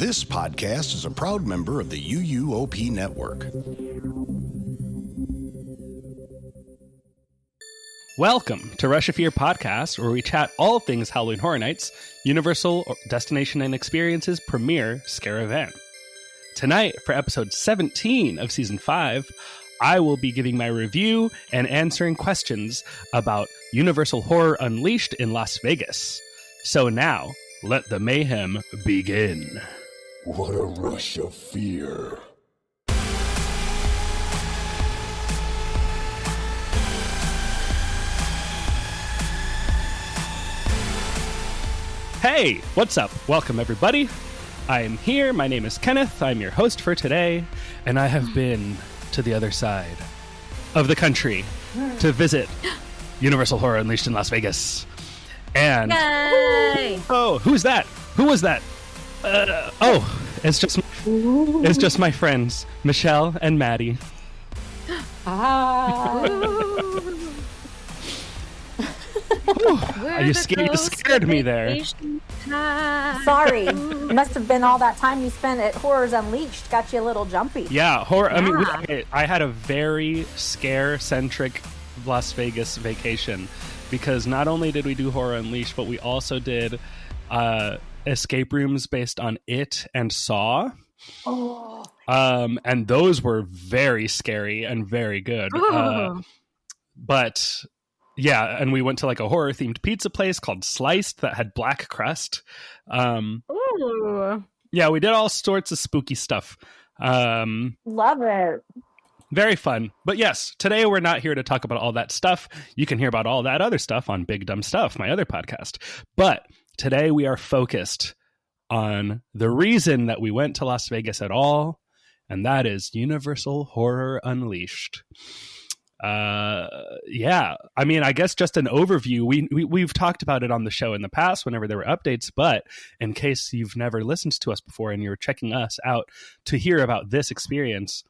This podcast is a proud member of the UUOP network. Welcome to Rush of Fear Podcast, where we chat all things Halloween Horror Nights, Universal Destination and Experiences premier scare event. Tonight, for episode 17 of season 5, I will be giving my review and answering questions about Universal Horror Unleashed in Las Vegas. So now, let the mayhem begin. What a rush of fear. Hey, what's up? Welcome, everybody. I am here. My name is Kenneth. I'm your host for today, and I have been to the other side of the country to visit Universal Horror Unleashed in Las Vegas. And Yay! Oh, who's that? Who was that? It's just my friends, Michelle and Maddy. You scared me there. Sorry. Must have been all that time you spent at Horrors Unleashed. Got you a little jumpy. Yeah, horror. Yeah. I mean, I had a very scare-centric Las Vegas vacation because not only did we do Horror Unleashed, but we also did escape rooms based on It and Saw. Oh. And those were very scary and very good. But yeah, and we went to like a horror themed pizza place called Sliced that had black crust. Ooh. Yeah, we did all sorts of spooky stuff. Love it. Very fun. But yes, today we're not here to talk about all that stuff. You can hear about all that other stuff on Big Dumb Stuff, my other podcast. But today we are focused on the reason that we went to Las Vegas at all, and that is Universal Horror Unleashed. Yeah, I mean, I guess just an overview. We've talked about it on the show in the past whenever there were updates, but in case you've never listened to us before and you're checking us out to hear about this experience,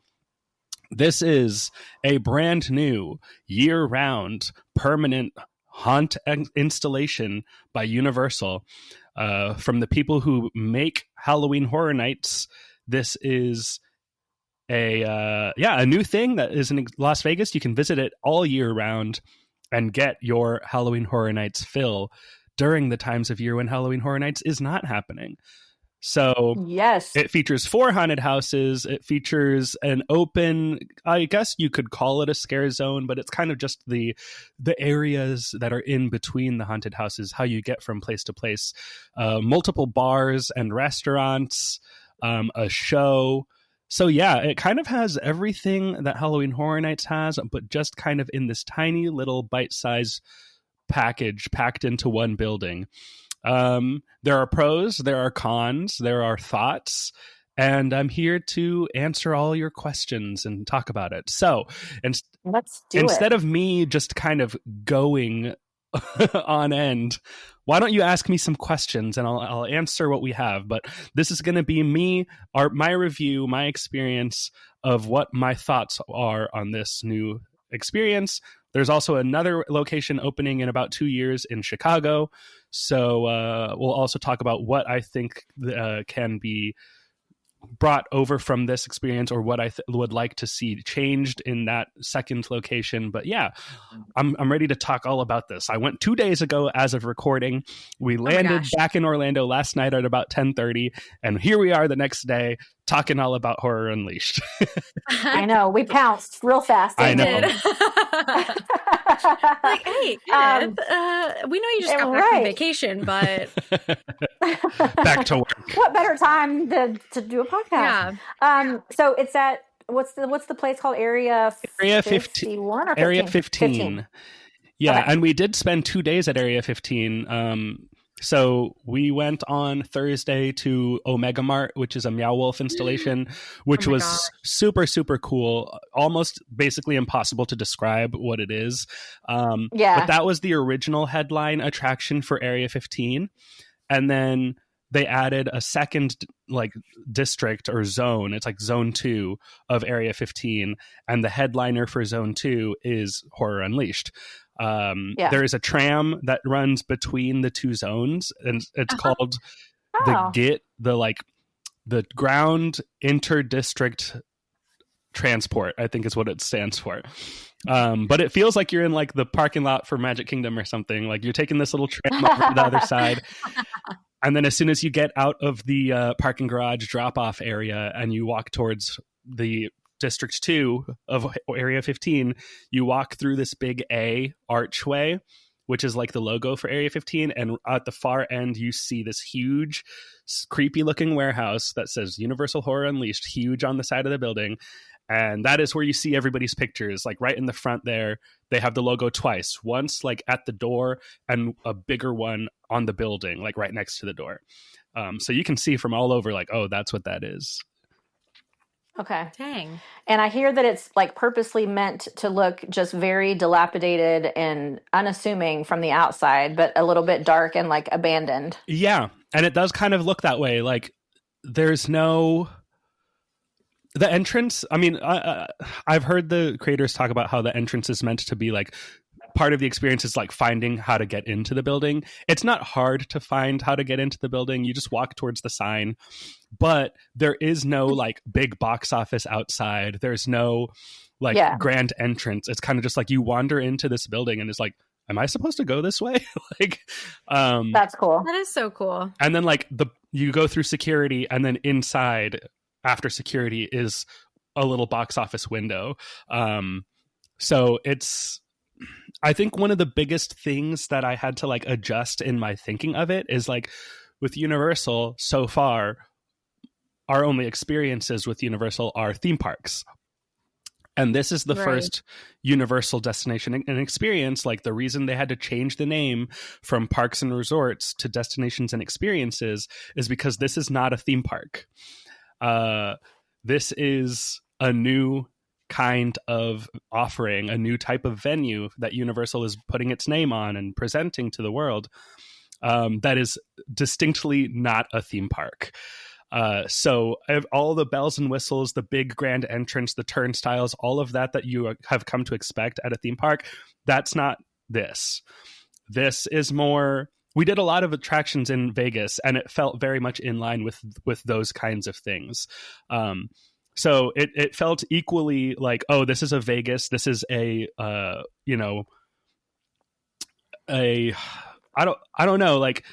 this is a brand new year-round permanent haunt installation by Universal from the people who make Halloween Horror Nights. This is a new thing that is in Las Vegas. You can visit it all year round and get your Halloween Horror Nights fill during the times of year when Halloween Horror Nights is not happening. So yes, it features 4 haunted houses. It features an open, I guess you could call it a scare zone, but it's kind of just the areas that are in between the haunted houses, how you get from place to place. Multiple bars and restaurants, a show. So yeah, it kind of has everything that Halloween Horror Nights has, but just kind of in this tiny little bite-sized package packed into one building. There are pros, there are cons, there are thoughts, and I'm here to answer all your questions and talk about it. So instead of me just kind of going on end, why don't you ask me some questions and I'll answer what we have. But this is going to be my review, my experience of what my thoughts are on this new experience. There's also another location opening in about 2 years in Chicago. So we'll also talk about what I think can be brought over from this experience, or what I would like to see changed in that second location. But yeah, I'm ready to talk all about this. I went 2 days ago as of recording. We landed back in Orlando last night at about 10:30, and here we are the next day talking all about Horror Unleashed. I know, we pounced real fast. I know. Like, hey, Kenneth, we know you just got back from vacation, but back to work. What better time to do a podcast? Yeah. So it's at what's the place called? Area 51 or 15? Area 15. Yeah, okay. And we did spend 2 days at Area 15. So we went on Thursday to Omega Mart, which is a Meow Wolf installation, which was super, super cool. Almost basically impossible to describe what it is. But that was the original headline attraction for Area 15. And then they added a second district or zone. It's like Zone 2 of Area 15. And the headliner for Zone 2 is Horror Unleashed. There is a tram that runs between the two zones, and it's called the the ground inter-district transport, I think is what it stands for. But it feels like you're in like the parking lot for Magic Kingdom or something. Like you're taking this little tram over to the other side. And then as soon as you get out of the parking garage drop-off area and you walk towards the District 2 of Area 15, you walk through this big A archway, which is like the logo for Area 15. And at the far end, you see this huge, creepy looking warehouse that says Universal Horror Unleashed, huge on the side of the building. And that is where you see everybody's pictures, like right in the front there. They have the logo twice, once like at the door and a bigger one on the building, like right next to the door. So you can see from all over, like, oh, that's what that is. Okay. Dang. And I hear that it's like purposely meant to look just very dilapidated and unassuming from the outside, but a little bit dark and like abandoned. Yeah. And it does kind of look that way. Like there's no... The entrance, I mean, I've heard the creators talk about how the entrance is meant to be like part of the experience is like finding how to get into the building. It's not hard to find how to get into the building. You just walk towards the sign, but there is no like big box office outside. There's no like grand entrance. It's kind of just like you wander into this building and it's like, am I supposed to go this way? Like, that's cool. That is so cool. And then like you go through security and then inside after security is a little box office window. So it's, I think one of the biggest things that I had to like adjust in my thinking of it is like with Universal so far, our only experiences with Universal are theme parks. And this is the first Universal destination and experience. Like the reason they had to change the name from Parks and Resorts to Destinations and Experiences is because this is not a theme park. This is a new kind of offering, a new type of venue that Universal is putting its name on and presenting to the world, that is distinctly not a theme park. So all the bells and whistles, the big grand entrance, the turnstiles, all of that you have come to expect at a theme park, that's not this. This is more... We did a lot of attractions in Vegas, and it felt very much in line with those kinds of things. So it felt equally like, oh, this is a Vegas. This is I don't know, like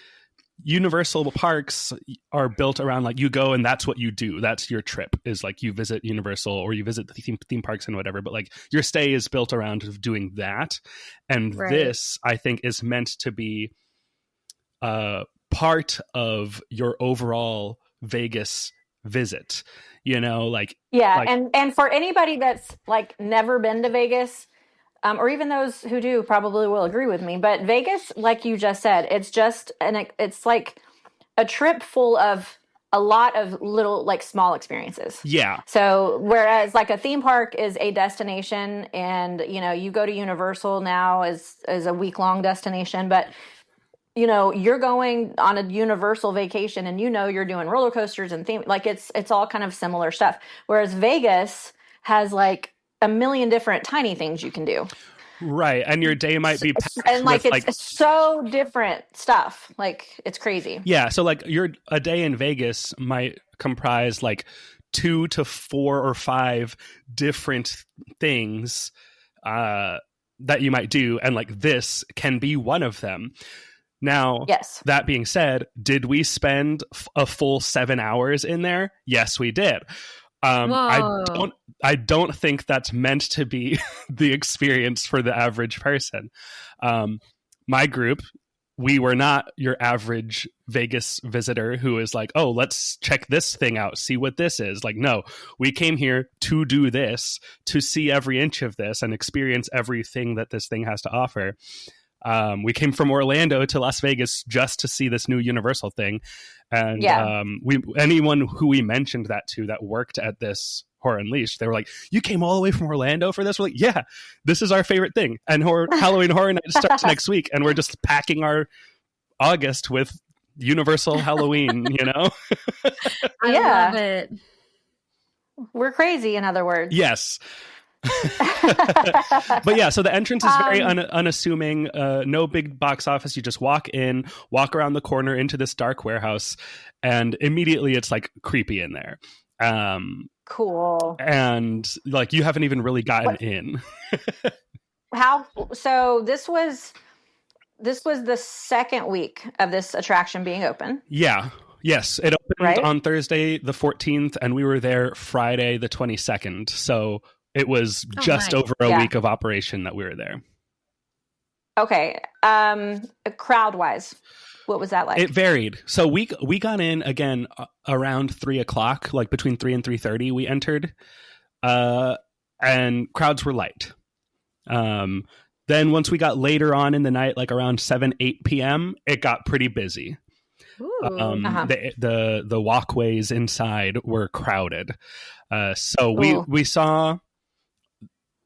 Universal parks are built around like you go and that's what you do. That's your trip is like you visit Universal or you visit the theme parks and whatever. But like your stay is built around doing that. And this, I think, is meant to be part of your overall Vegas visit, like and for anybody that's like never been to Vegas, or even those who do probably will agree with me, but Vegas, like you just said, it's like a trip full of a lot of little like small experiences. So whereas like a theme park is a destination and you go to Universal now as a week-long destination, but you're going on a Universal vacation and you're doing roller coasters and theme, like it's all kind of similar stuff. Whereas Vegas has like a million different tiny things you can do. Right. And your day might be packed and like with, it's so different stuff. Like it's crazy. Yeah. So like a day in Vegas might comprise like 2 to 4 or 5 different things that you might do. And like this can be one of them. Now, that being said, did we spend a full 7 hours in there? Yes, we did. I don't think that's meant to be the experience for the average person. My group, we were not your average Vegas visitor who is like, oh, let's check this thing out, see what this is. Like, no, we came here to do this, to see every inch of this and experience everything that this thing has to offer. We came from Orlando to Las Vegas just to see this new Universal thing. And anyone who we mentioned that to that worked at this Horror Unleashed, they were like, you came all the way from Orlando for this? We're like, yeah, this is our favorite thing. And Halloween Horror Night starts next week. And we're just packing our August with Universal Halloween, I love it. We're crazy, in other words. Yes. But yeah, so the entrance is very unassuming. No big box office. You just walk in, walk around the corner into this dark warehouse, and immediately it's like creepy in there. Cool. And like you haven't even really gotten in. So this was the second week of this attraction being open. Yeah. Yes, it opened on Thursday the 14th, and we were there Friday the 22nd. So it was just over a week of operation that we were there. Okay. Crowd wise, what was that like? It varied. So we got in again around 3:00, like between 3 and 3:30 we entered, and crowds were light. Then once we got later on in the night, like around 7-8 p.m., it got pretty busy. The walkways inside were crowded. So we saw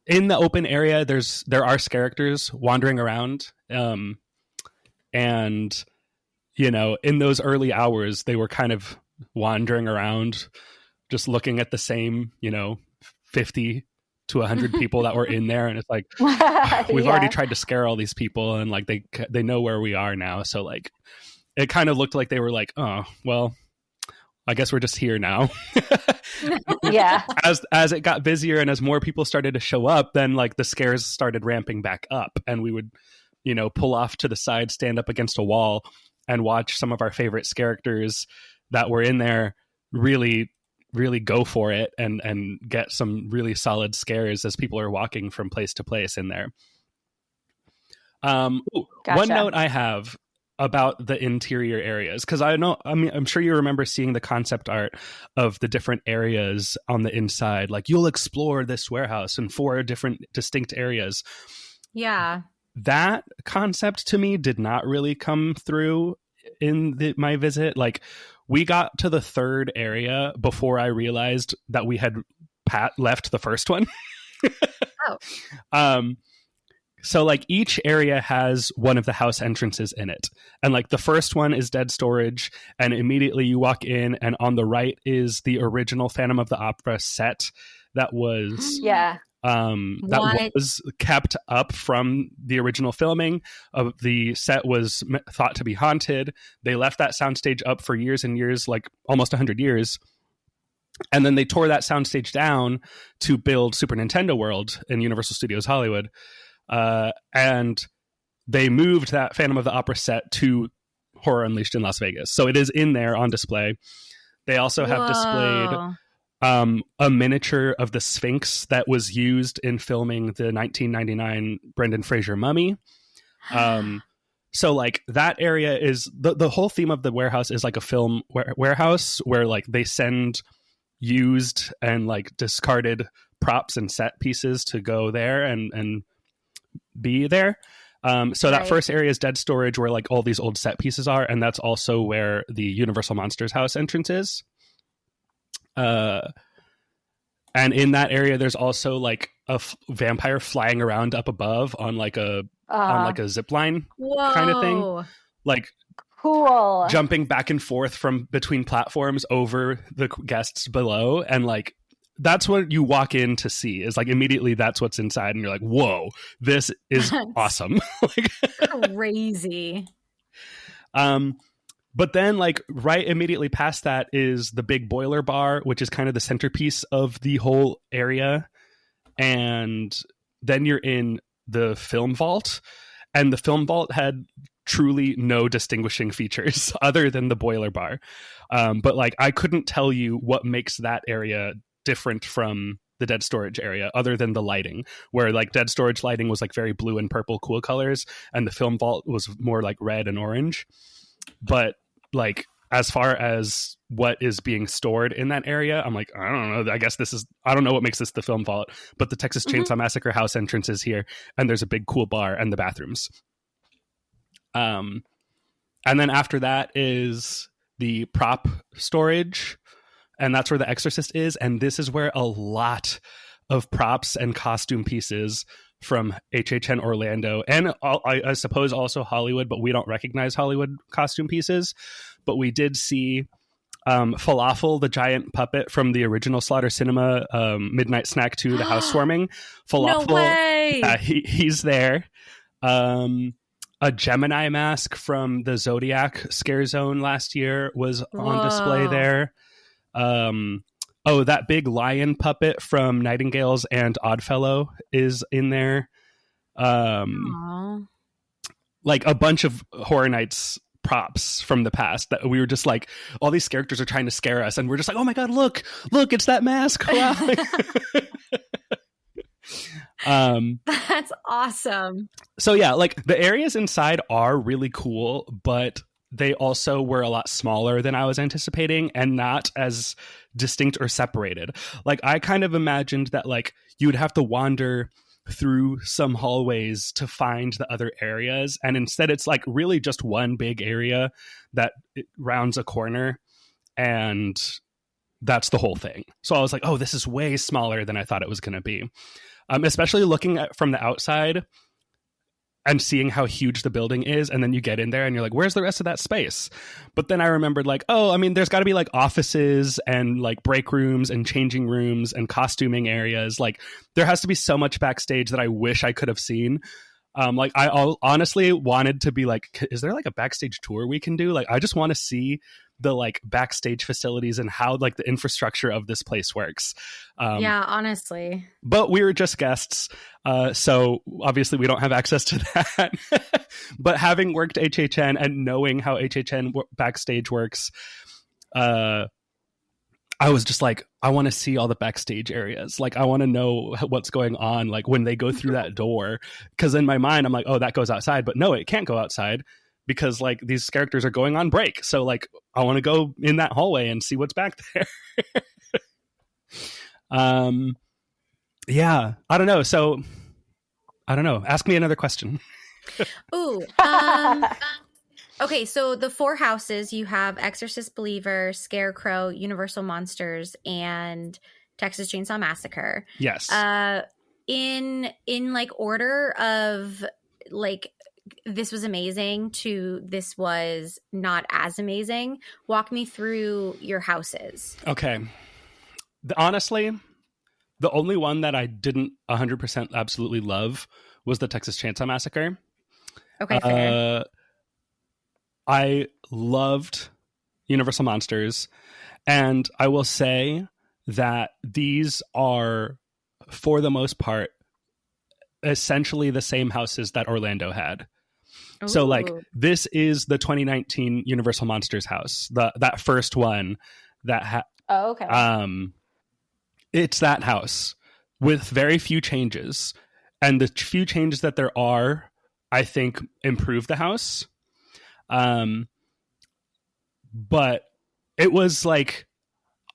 in the open area, there are characters wandering around. And, you know, in those early hours, they were kind of wandering around, just looking at the same, 50 to 100 people that were in there. And it's like, we've already tried to scare all these people, and like, they know where we are now. So like, it kind of looked like they were like, oh, well, I guess we're just here now. Yeah. As it got busier and as more people started to show up, then like the scares started ramping back up, and we would, pull off to the side, stand up against a wall, and watch some of our favorite characters that were in there really, really go for it and get some really solid scares as people are walking from place to place in there. Gotcha. One note I have about the interior areas, because I'm sure you remember seeing the concept art of the different areas on the inside. Like, you'll explore this warehouse in 4 different distinct areas. Yeah. That concept to me did not really come through in my visit. Like, we got to the 3rd area before I realized that we had left the first one. Oh. So like each area has one of the house entrances in it. And like the first one is dead storage, and immediately you walk in, and on the right is the original Phantom of the Opera set that was was kept up from the original filming of the set. Was thought to be haunted. They left that soundstage up for years and years, like almost 100 years. And then they tore that soundstage down to build Super Nintendo World in Universal Studios Hollywood. And they moved that Phantom of the Opera set to Horror Unleashed in Las Vegas. So it is in there on display. They also have displayed a miniature of the Sphinx that was used in filming the 1999 Brendan Fraser Mummy. So like that area is the whole theme of the warehouse is like a film warehouse where like they send used and like discarded props and set pieces to go there and be there. So that first area is dead storage, where like all these old set pieces are, and that's also where the Universal Monsters house entrance is. And in that area there's also like a vampire flying around up above on like a zip line kind of thing, like cool, jumping back and forth from between platforms over the guests below. And like that's what you walk in to see, is like immediately that's what's inside, and you're like, whoa, this is awesome. Like, crazy. But then like right immediately past that is the big boiler bar, which is kind of the centerpiece of the whole area. And then you're in the film vault, and the film vault had truly no distinguishing features other than the boiler bar. But like I couldn't tell you what makes that area different from the dead storage area other than the lighting, where like dead storage lighting was like very blue and purple cool colors, and the film vault was more like red and orange. But like as far as what is being stored in that area, I'm like, I don't know, I guess I don't know what makes this the film vault, but the Texas Chainsaw Massacre house entrance is here, and there's a big cool bar and the bathrooms. And then after that is the prop storage, and that's where the Exorcist is. And this is where a lot of props and costume pieces from HHN Orlando, and I suppose also Hollywood, but we don't recognize Hollywood costume pieces. But we did see Falafel, the giant puppet from the original Slaughter Cinema Midnight Snack 2, The House Swarming. Falafel, no way! He's there. A Gemini mask from the Zodiac Scare Zone last year was on display there. That big lion puppet from Nightingales and Oddfellow is in there. Like a bunch of Horror Nights props from the past that we were just like, all these characters are trying to scare us, and we're just like, oh my god, look, it's that mask. Wow. That's awesome. So yeah, like the areas inside are really cool, but they also were a lot smaller than I was anticipating and not as distinct or separated. Like I kind of imagined that like you would have to wander through some hallways to find the other areas, and instead it's like really just one big area that rounds a corner, and that's the whole thing. So I was like, oh, this is way smaller than I thought it was going to be. Especially looking at from the outside and seeing how huge the building is, and then you get in there and you're like, where's the rest of that space? But then I remembered like, oh, I mean, there's got to be like offices and like break rooms and changing rooms and costuming areas. Like there has to be so much backstage that I wish I could have seen. Like I honestly wanted to be like, is there like a backstage tour we can do? Like I just want to see the like backstage facilities and how like the infrastructure of this place works. Yeah, honestly. But we were just guests, so obviously we don't have access to that. But having worked HHN and knowing how HHN backstage works, I was just like, I want to see all the backstage areas. Like, I want to know what's going on, like when they go through that door. Because in my mind, I'm like, oh, that goes outside. But no, it can't go outside because like these characters are going on break. So like, I want to go in that hallway and see what's back there. Yeah, I don't know. So I don't know. Ask me another question. Ooh. Okay, so the 4 houses, you have Exorcist Believer, Scarecrow, Universal Monsters, and Texas Chainsaw Massacre. Yes. In like order of like this was amazing to this was not as amazing. Walk me through your houses. Okay. Honestly, the only one that I didn't 100% absolutely love was the Texas Chainsaw Massacre. Okay, fair. I loved Universal Monsters, and I will say that these are, for the most part, essentially the same houses that Orlando had. Ooh. So, like, this is the 2019 Universal Monsters house, that first one that Oh, okay. It's that house with very few changes, and the few changes that there are, I think, improve the house. But it was like,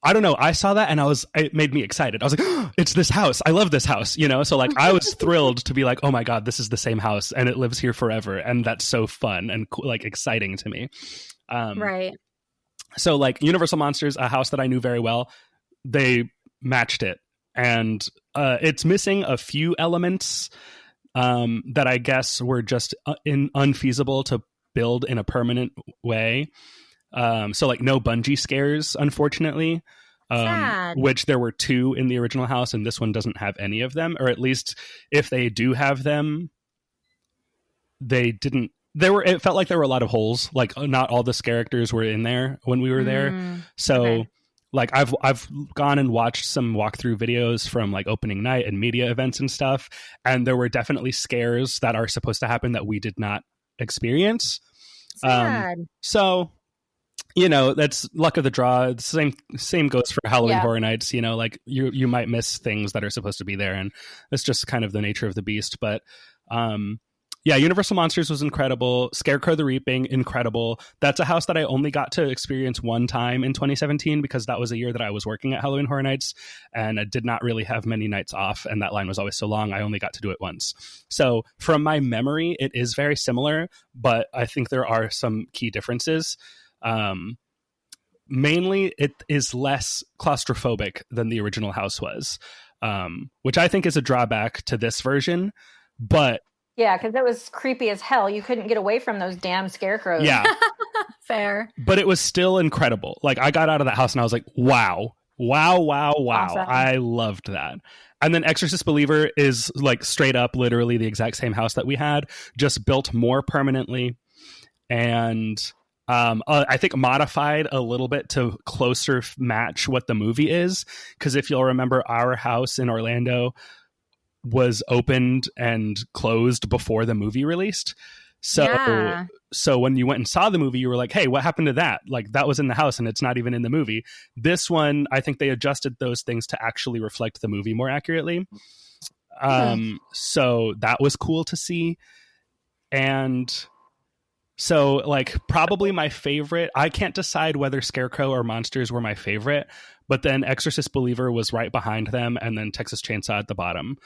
I don't know. I saw that and it made me excited. I was like, oh, it's this house. I love this house, you know? So like, I was thrilled to be like, oh my God, this is the same house and it lives here forever. And that's so fun and like exciting to me. Right. So like Universal Monsters, a house that I knew very well, they matched it. And it's missing a few elements that I guess were just unfeasible to build in a permanent way. So like no bungee scares, unfortunately, which there were 2 in the original house, and this one doesn't have any of them, or at least if they do have them, they didn't. It felt like there were a lot of holes. Like not all the characters were in there when we were there. So okay. Like I've gone and watched some walkthrough videos from like opening night and media events and stuff, and there were definitely scares that are supposed to happen that we did not experience. So, you know, that's luck of the draw. The same goes for Halloween Horror Nights. You know, like you might miss things that are supposed to be there, and it's just kind of the nature of the beast. But yeah, Universal Monsters was incredible. Scarecrow the Reaping, incredible. That's a house that I only got to experience one time in 2017 because that was a year that I was working at Halloween Horror Nights and I did not really have many nights off, and that line was always so long. I only got to do it once. So from my memory, it is very similar, but I think there are some key differences. Mainly, it is less claustrophobic than the original house was, which I think is a drawback to this version, but yeah, because it was creepy as hell. You couldn't get away from those damn scarecrows. Yeah. Fair. But it was still incredible. Like, I got out of that house and I was like, wow. Awesome. I loved that. And then Exorcist Believer is like straight up literally the exact same house that we had, just built more permanently, and I think modified a little bit to closer match what the movie is. Because if you'll remember, our house in Orlando was opened and closed before the movie released. So when you went and saw the movie, you were like, hey, what happened to that? Like, that was in the house and it's not even in the movie. This one, I think they adjusted those things to actually reflect the movie more accurately. So that was cool to see. And so, like, probably my favorite, I can't decide whether Scarecrow or Monsters were my favorite, but then Exorcist Believer was right behind them, and then Texas Chainsaw at the bottom.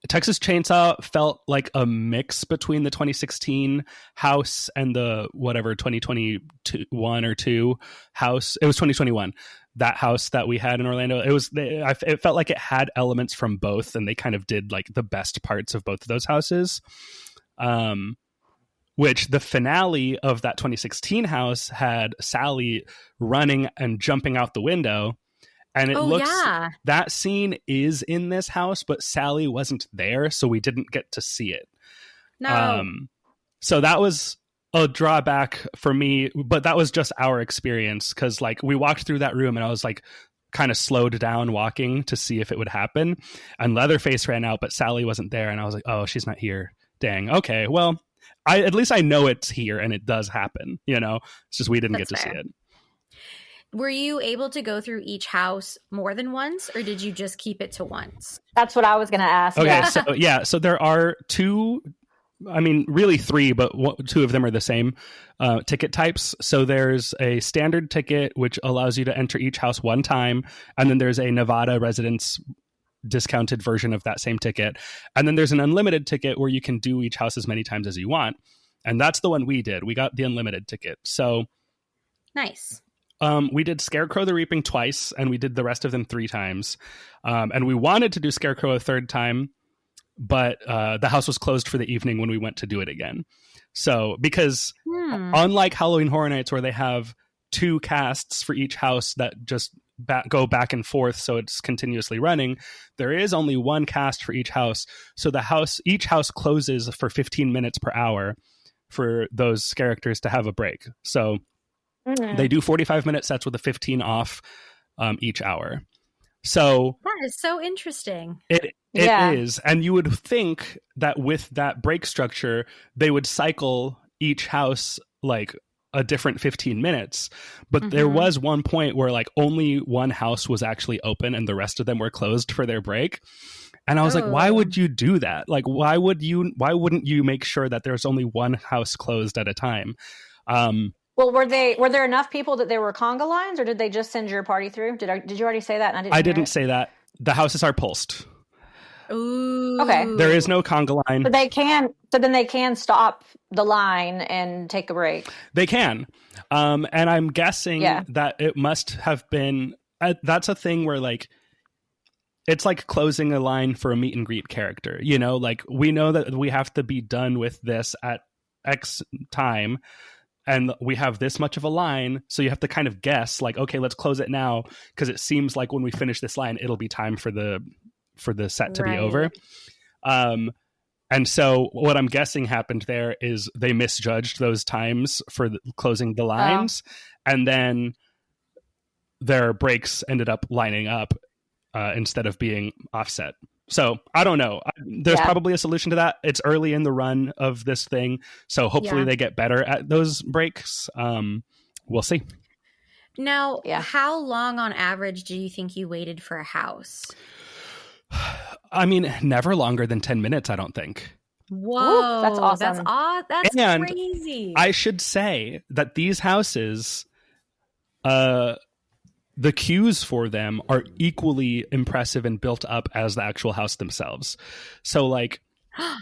Texas Chainsaw felt like a mix between the 2016 house and the whatever 2021 or 2 house. It was 2021, that house that we had in Orlando. It felt like it had elements from both, and they kind of did like the best parts of both of those houses. Which the finale of that 2016 house had Sally running and jumping out the window. And it looks, that scene is in this house, but Sally wasn't there, so we didn't get to see it. No. So that was a drawback for me, but that was just our experience, because like we walked through that room and I was like kind of slowed down walking to see if it would happen. And Leatherface ran out, but Sally wasn't there. And I was like, oh, she's not here. Dang. Okay, well, at least I know it's here and it does happen. You know, it's just we didn't get to see it. Were you able to go through each house more than once, or did you just keep it to once? That's what I was going to ask. Okay, so there are 2, I mean, really 3, but 2 of them are the same ticket types. So there's a standard ticket, which allows you to enter each house one time, and then there's a Nevada residence discounted version of that same ticket, and then there's an unlimited ticket where you can do each house as many times as you want, and that's the one we did. We got the unlimited ticket. So nice. We did Scarecrow the Reaping twice, and we did the rest of them 3 times. And we wanted to do Scarecrow a 3rd time, but the house was closed for the evening when we went to do it again. So, because unlike Halloween Horror Nights, where they have 2 casts for each house that just go back and forth, so it's continuously running, there is only 1 cast for each house. So each house closes for 15 minutes per hour for those characters to have a break. So they do 45-minute sets with a 15 off each hour. So that is so interesting. It is. And you would think that with that break structure, they would cycle each house like a different 15 minutes. But there was one point where like only 1 house was actually open and the rest of them were closed for their break. And I was like, why would you do that? Like, why wouldn't you make sure that there's only 1 house closed at a time? Well, were there enough people that there were conga lines, or did they just send your party through? Did you already say that? And I didn't say that. The houses are pulsed. Ooh. Okay. There is no conga line. But then they can stop the line and take a break. They can. And I'm guessing that it must have been, that's a thing where like, it's like closing a line for a meet and greet character. You know, like we know that we have to be done with this at X time, and we have this much of a line, so you have to kind of guess like, okay, let's close it now, because it seems like when we finish this line it'll be time for the set to be over. And so what I'm guessing happened there is they misjudged those times for closing the lines, and then their breaks ended up lining up instead of being offset. So I don't know. There's probably a solution to that. It's early in the run of this thing, so hopefully they get better at those breaks. We'll see. Now, how long on average do you think you waited for a house? I mean, never longer than 10 minutes, I don't think. Whoa, ooh, that's awesome. That's and crazy. I should say that these houses, the queues for them are equally impressive and built up as the actual house themselves. So like,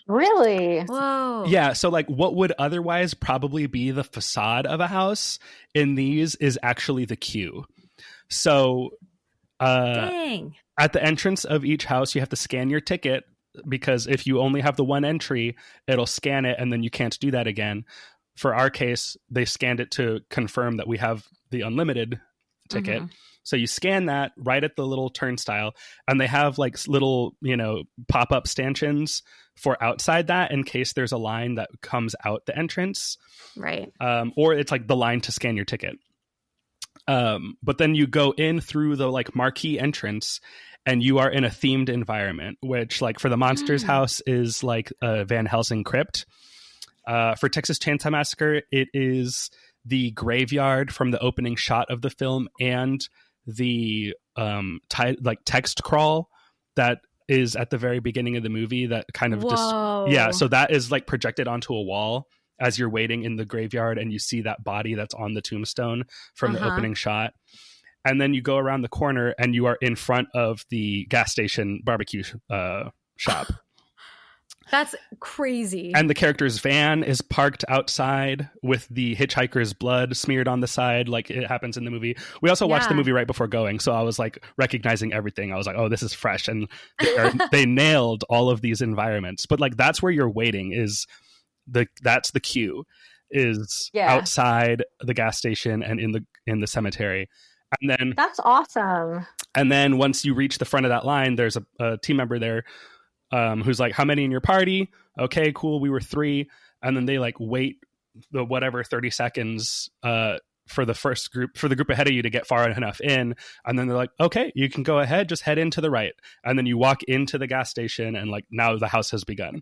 really? Whoa. Yeah. So like what would otherwise probably be the facade of a house in these is actually the queue. So Dang. At the entrance of each house, you have to scan your ticket, because if you only have the 1 entry, it'll scan it and then you can't do that again. for our case, they scanned it to confirm that we have the unlimited ticket. So you scan that right at the little turnstile, and they have like little, pop-up stanchions for outside that in case there's a line that comes out the entrance. Right. Or it's like the line to scan your ticket. But then you go in through the like marquee entrance, and you are in a themed environment, which like for the Monsters House is like a Van Helsing crypt. For Texas Chainsaw Massacre, it is the graveyard from the opening shot of the film, and the text crawl that is at the very beginning of the movie that kind of so that is like projected onto a wall as you're waiting in the graveyard, and you see that body that's on the tombstone from the opening shot. And then you go around the corner and you are in front of the gas station barbecue shop. That's crazy. And the character's van is parked outside with the hitchhiker's blood smeared on the side, like it happens in the movie. We also watched the movie right before going, so I was like recognizing everything. I was like, oh, this is fresh. And they nailed all of these environments. But like that's where you're waiting that's the queue is outside the gas station and in the cemetery. And then that's awesome. And then once you reach the front of that line, there's a team member there who's like, how many in your party? Okay, cool. We were 3. And then they like wait the 30 seconds for the group ahead of you to get far enough in. And then they're like, okay, you can go ahead, just head in to the right. And then you walk into the gas station, and like now the house has begun.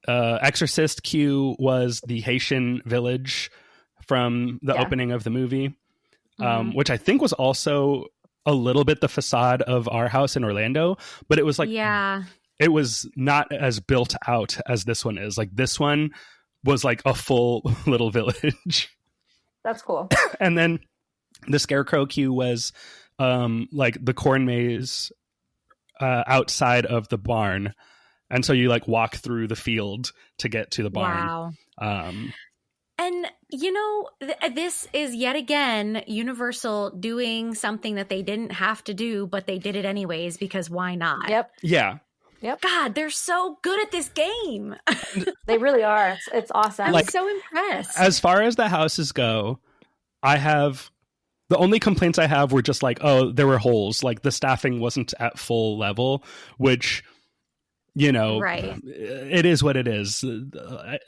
Exorcist queue was the Haitian village from the opening of the movie, which I think was also a little bit the facade of our house in Orlando, but it was like, it was not as built out as this one is. Like this one was like a full little village. That's cool. And then the Scarecrow queue was like the corn maze outside of the barn. And so you like walk through the field to get to the barn. Wow. And, this is yet again Universal doing something that they didn't have to do, but they did it anyways because why not? Yep. Yeah. Yep. God, they're so good at this game. They really are. It's awesome. I was so impressed. As far as the houses go, the only complaints I have were just like, oh, there were holes. Like the staffing wasn't at full level, which... right. It is what it is.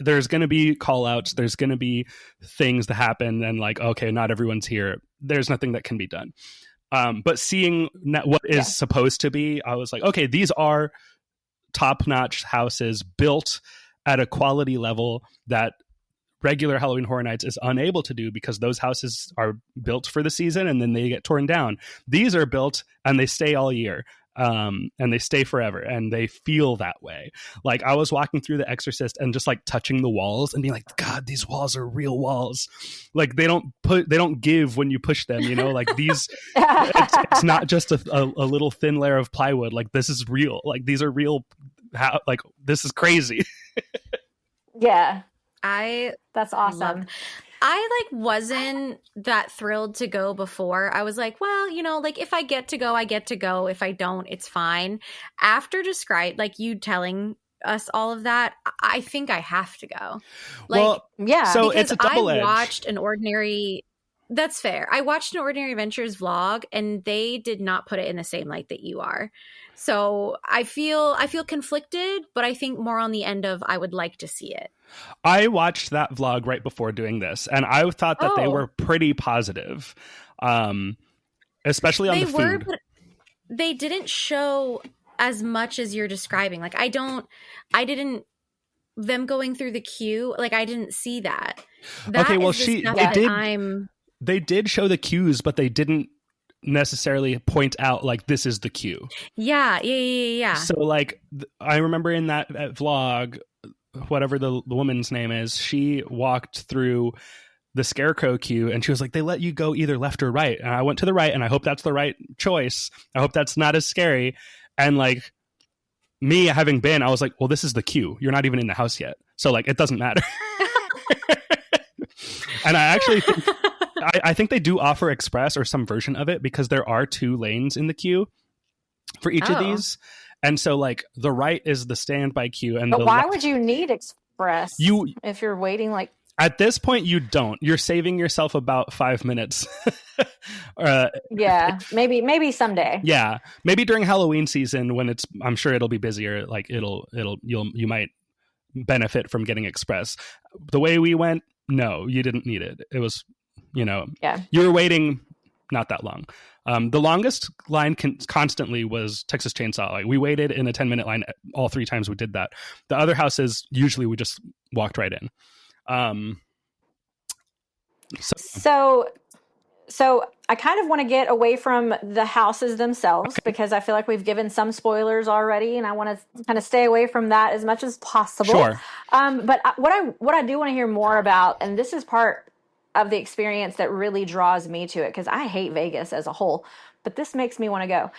There's going to be call outs. There's going to be things that happen. And like, okay, not everyone's here. There's nothing that can be done. But seeing what is supposed to be, I was like, okay, these are top-notch houses built at a quality level that regular Halloween Horror Nights is unable to do because those houses are built for the season and then they get torn down. These are built and they stay all year. And they stay forever and they feel that way. Like I was walking through The Exorcist and just like touching the walls and being like, God, these walls are real walls. Like they don't give when you push them, like these, it's not just a little thin layer of plywood. Like this is real. Like these are real. Like this is crazy. Yeah. That's awesome. I wasn't that thrilled to go before. I was like, well, like if I get to go, I get to go. If I don't, it's fine. After you telling us all of that, I think I have to go. So it's a double edge. I watched an ordinary. That's fair. I watched an Ordinary Adventures vlog, and they did not put it in the same light that you are. So I feel conflicted, but I think more on the end of I would like to see it. I watched that vlog right before doing this, and I thought that they were pretty positive, especially on the food. But they didn't show as much as you're describing. Like them going through the queue, like I didn't see that. They did show the queues, but they didn't necessarily point out like this is the queue. Yeah. So like I remember in that vlog, whatever the woman's name is, she walked through the Scarecrow queue and she was like, they let you go either left or right. And I went to the right, and I hope that's the right choice. I hope that's not as scary. And like me having been, I was like, well, this is the queue. You're not even in the house yet. So like, it doesn't matter. And I actually think, I think they do offer express or some version of it because there are 2 lanes in the queue for each of these. And so like the right is the standby queue. And but why would you need Express. You If you're waiting, like at this point, you don't. You're saving yourself about 5 minutes. yeah, maybe someday. Yeah, maybe during Halloween season when I'm sure it'll be busier. Like you might benefit from getting express. The way we went, no, you didn't need it. It was, Yeah. you were waiting not that long. The longest line constantly was Texas Chainsaw. Like we waited in a 10-minute line all 3 times we did that. The other houses, usually we just walked right in. So I kind of want to get away from the houses themselves because I feel like we've given some spoilers already, and I want to kind of stay away from that as much as possible. Sure. But what I do want to hear more about, and this is part of the experience that really draws me to it, because I hate Vegas as a whole, but this makes me want to go,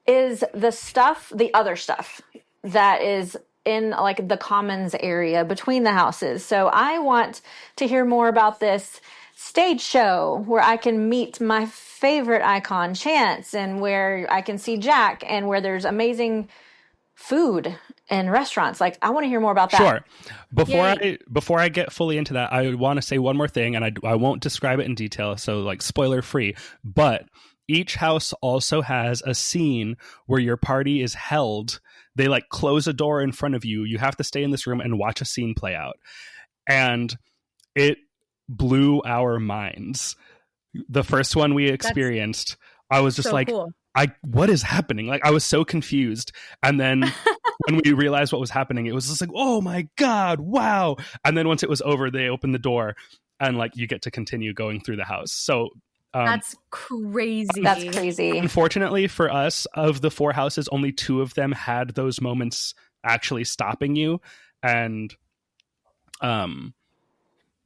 is the other stuff that is in like the commons area between the houses. So I want to hear more about this stage show where I can meet my favorite icon, Chance, and where I can see Jack, and where there's amazing food and restaurants. Like, I want to hear more about that. Sure. Before I get fully into that, I want to say one more thing, and I won't describe it in detail, so like spoiler free, but each house also has a scene where your party is held. They like close a door in front of you. You have to stay in this room and watch a scene play out. And it blew our minds. The first one we experienced, I was just so like, cool. What is happening? Like, I was so confused. And then when we realized what was happening, it was just like, oh my God, wow. And then once it was over, they opened the door and like you get to continue going through the house. So that's crazy. That's crazy. Unfortunately for us, of the 4 houses, only 2 of them had those moments actually stopping you. And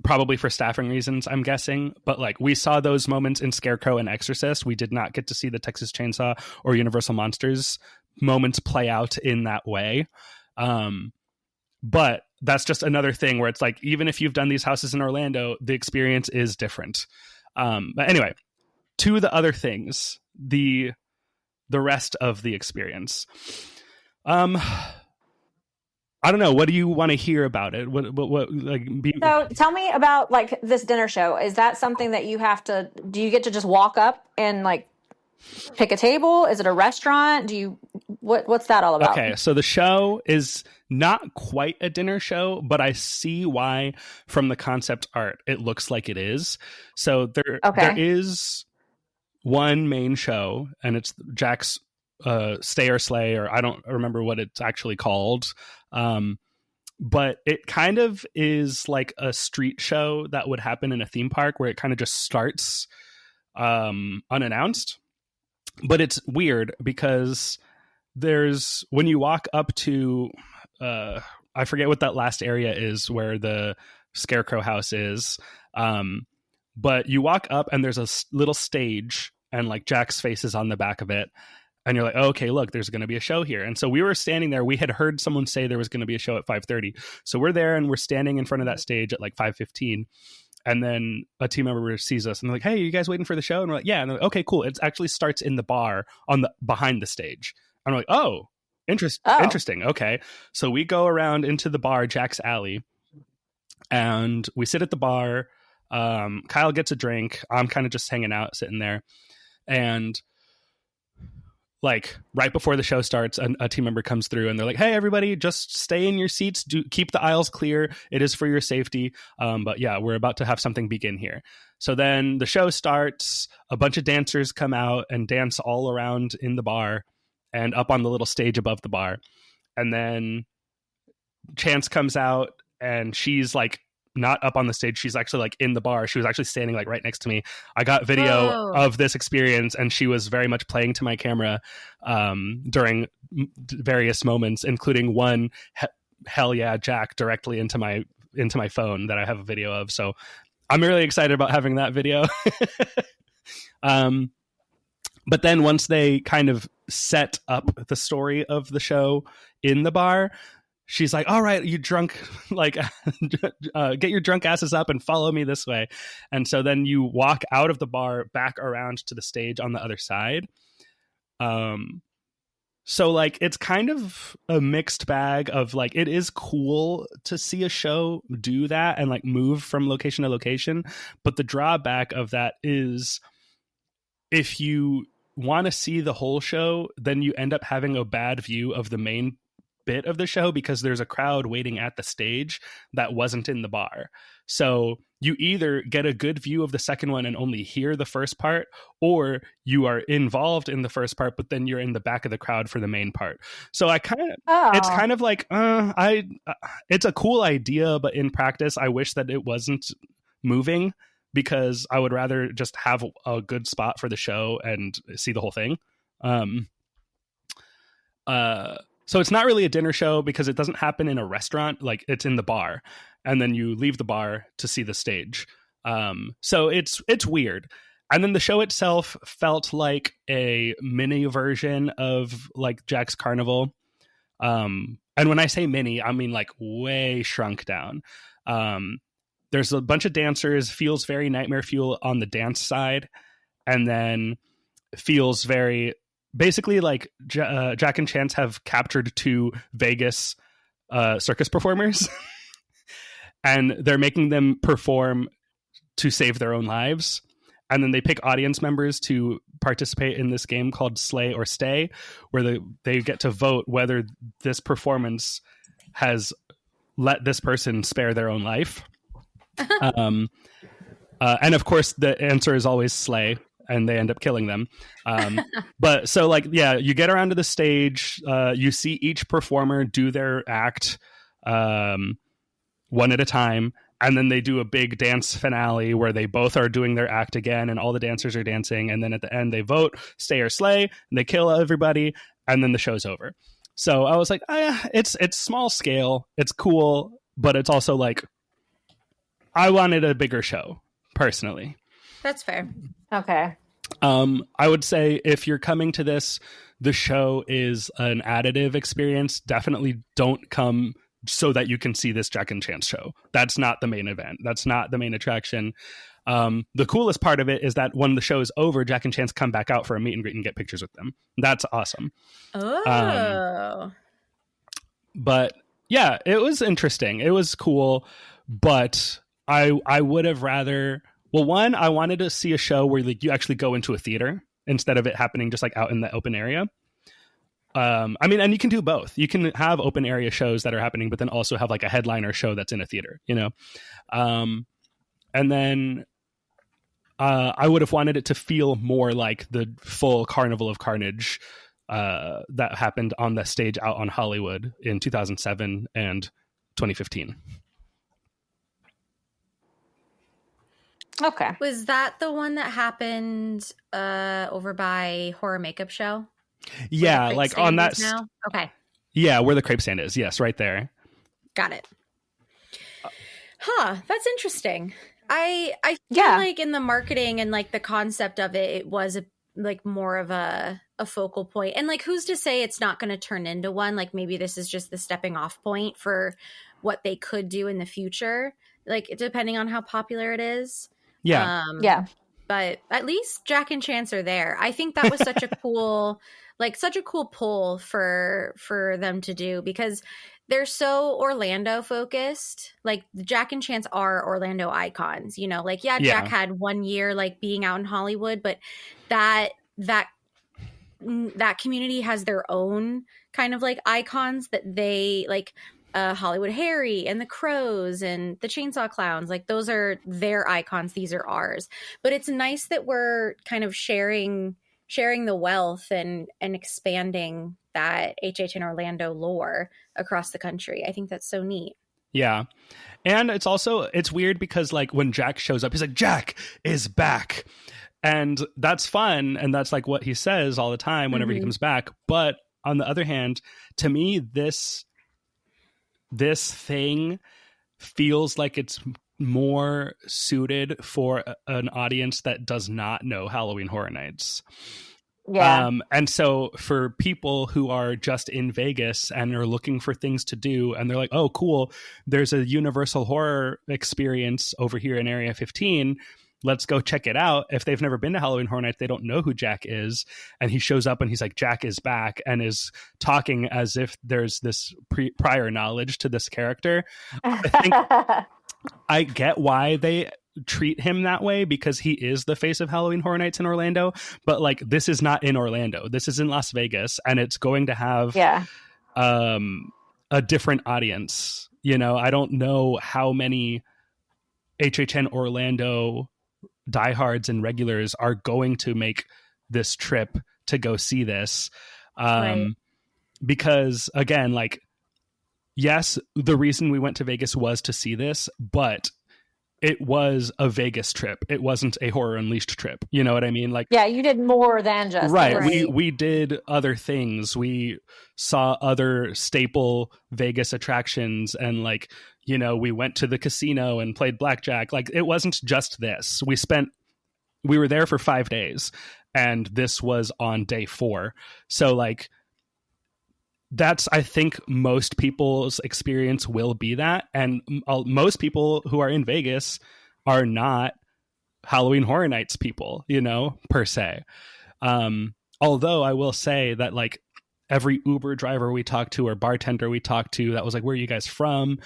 probably for staffing reasons, I'm guessing. But like we saw those moments in Scarecrow and Exorcist. We did not get to see the Texas Chainsaw or Universal Monsters moments play out in that way. But that's just another thing where it's like, even if you've done these houses in Orlando, the experience is different. But anyway, to the other things, the rest of the experience. I don't know. What do you want to hear about it? So tell me about like this dinner show. Is that something that do you get to just walk up and like pick a table? Is it a restaurant? What's that all about? Okay. So the show is not quite a dinner show, but I see why from the concept art, it looks like it is. So there is one main show, and it's Jack's Stay or Slay, or I don't remember what it's actually called. But it kind of is like a street show that would happen in a theme park where it kind of just starts unannounced. But it's weird because when you walk up to, I forget what that last area is where the Scarecrow house is. But you walk up and there's a little stage and like Jack's face is on the back of it. And you're like, oh, okay, look, there's going to be a show here. And so we were standing there. We had heard someone say there was going to be a show at 5:30. So we're there and we're standing in front of that stage at like 5:15. And then a team member sees us and they're like, hey, are you guys waiting for the show? And we're like, yeah. And they're like, okay, cool. It actually starts in the bar behind the stage. And we're like, oh, interesting. Okay. So we go around into the bar, Jack's Alley, and we sit at the bar. Kyle gets a drink. I'm kind of just hanging out, sitting there. And like right before the show starts, a team member comes through and they're like, hey, everybody, just stay in your seats. Keep the aisles clear. It is for your safety. But yeah, we're about to have something begin here. So then the show starts. A bunch of dancers come out and dance all around in the bar and up on the little stage above the bar. And then Chance comes out and she's like not up on the stage. She's actually like in the bar. She was actually standing like right next to me. I got video of this experience and she was very much playing to my camera during various moments, including one hell yeah Jack directly into my phone that I have a video of. So I'm really excited about having that video. But then once they kind of set up the story of the show in the bar, she's like, all right, you drunk, like, get your drunk asses up and follow me this way. And so then you walk out of the bar back around to the stage on the other side. So like it's kind of a mixed bag of like it is cool to see a show do that and like move from location to location, but the drawback of that is if you want to see the whole show, then you end up having a bad view of the main bit of the show because there's a crowd waiting at the stage that wasn't in the bar. So you either get a good view of the second one and only hear the first part, or you are involved in the first part, but then you're in the back of the crowd for the main part. So I kind of, it's kind of like, it's a cool idea, but in practice, I wish that it wasn't moving because I would rather just have a good spot for the show and see the whole thing. So it's not really a dinner show because it doesn't happen in a restaurant. Like it's in the bar and then you leave the bar to see the stage. So it's weird. And then the show itself felt like a mini version of like Jack's Carnival. And when I say mini, I mean like way shrunk down. There's a bunch of dancers, feels very Nightmare Fuel on the dance side, and then feels very basically like Jack and Chance have captured two Vegas circus performers and they're making them perform to save their own lives. And then they pick audience members to participate in this game called Slay or Stay, where they get to vote whether this performance has let this person spare their own life. And of course, the answer is always Slay, and they end up killing them. But so like, yeah, you get around to the stage, you see each performer do their act one at a time. And then they do a big dance finale where they both are doing their act again and all the dancers are dancing. And then at the end they vote Stay or Slay and they kill everybody. And then the show's over. So I was like, it's small scale. It's cool. But it's also like, I wanted a bigger show personally. That's fair. Okay. I would say if you're coming to this, the show is an additive experience. Definitely don't come so that you can see this Jack and Chance show. That's not the main event. That's not the main attraction. The coolest part of it is that when the show is over, Jack and Chance come back out for a meet and greet and get pictures with them. That's awesome. Oh. But yeah, it was interesting. It was cool, but I would have rather... Well, one, I wanted to see a show where like you actually go into a theater instead of it happening just like out in the open area. I mean, and you can do both. You can have open area shows that are happening, but then also have like a headliner show that's in a theater, you know? And then I would have wanted it to feel more like the full Carnival of Carnage that happened on the stage out on Hollywood in 2007 and 2015. Okay. Was that the one that happened over by Horror Makeup Show? Yeah, like on that. Now? Okay. Yeah, where the crepe stand is. Yes, right there. Got it. That's interesting. I feel like in the marketing and like the concept of it, it was like more of a focal point. And like, who's to say it's not going to turn into one? Like maybe this is just the stepping off point for what they could do in the future. Like depending on how popular it is. Yeah. But at least Jack and Chance are there. I think that was such a cool, such a cool pull for them to do because they're so Orlando focused. Like Jack and Chance are Orlando icons, you know, like, Jack had 1 year like being out in Hollywood, but that community has their own kind of like icons that they like, Hollywood Harry and the Crows and the Chainsaw Clowns, like those are their icons. These are ours. But it's nice that we're kind of sharing the wealth and expanding that HH and Orlando lore across the country. I think that's so neat. Yeah. And it's weird because like when Jack shows up, he's like, Jack is back. And that's fun. And that's like what he says all the time whenever he comes back. But on the other hand, to me, this thing feels like it's more suited for an audience that does not know Halloween Horror Nights. Yeah. And so for people who are just in Vegas and are looking for things to do, and they're like, oh, cool, there's a Universal horror experience over here in Area 15. let's go check it out. If they've never been to Halloween Horror Nights, they don't know who Jack is. And he shows up and he's like, Jack is back, and is talking as if there's this prior knowledge to this character. I think I get why they treat him that way, because he is the face of Halloween Horror Nights in Orlando. But like, this is not in Orlando. This is in Las Vegas, and it's going to have a different audience. You know, I don't know how many HHN Orlando diehards and regulars are going to make this trip to go see this. Because again, like, yes, the reason we went to Vegas was to see this, but it was a Vegas trip. It wasn't a Horror Unleashed trip. You know what I mean? Like, yeah, you did more than just right. We did other things. We saw other staple Vegas attractions, and like, you know, we went to the casino and played blackjack. Like, it wasn't just this. We were there for 5 days, and this was on day 4. So like, that's, I think most people's experience will be that. And most people who are in Vegas are not Halloween Horror Nights people, you know, per se. Although I will say that like every Uber driver we talked to or bartender we talked to that was like, where are you guys from?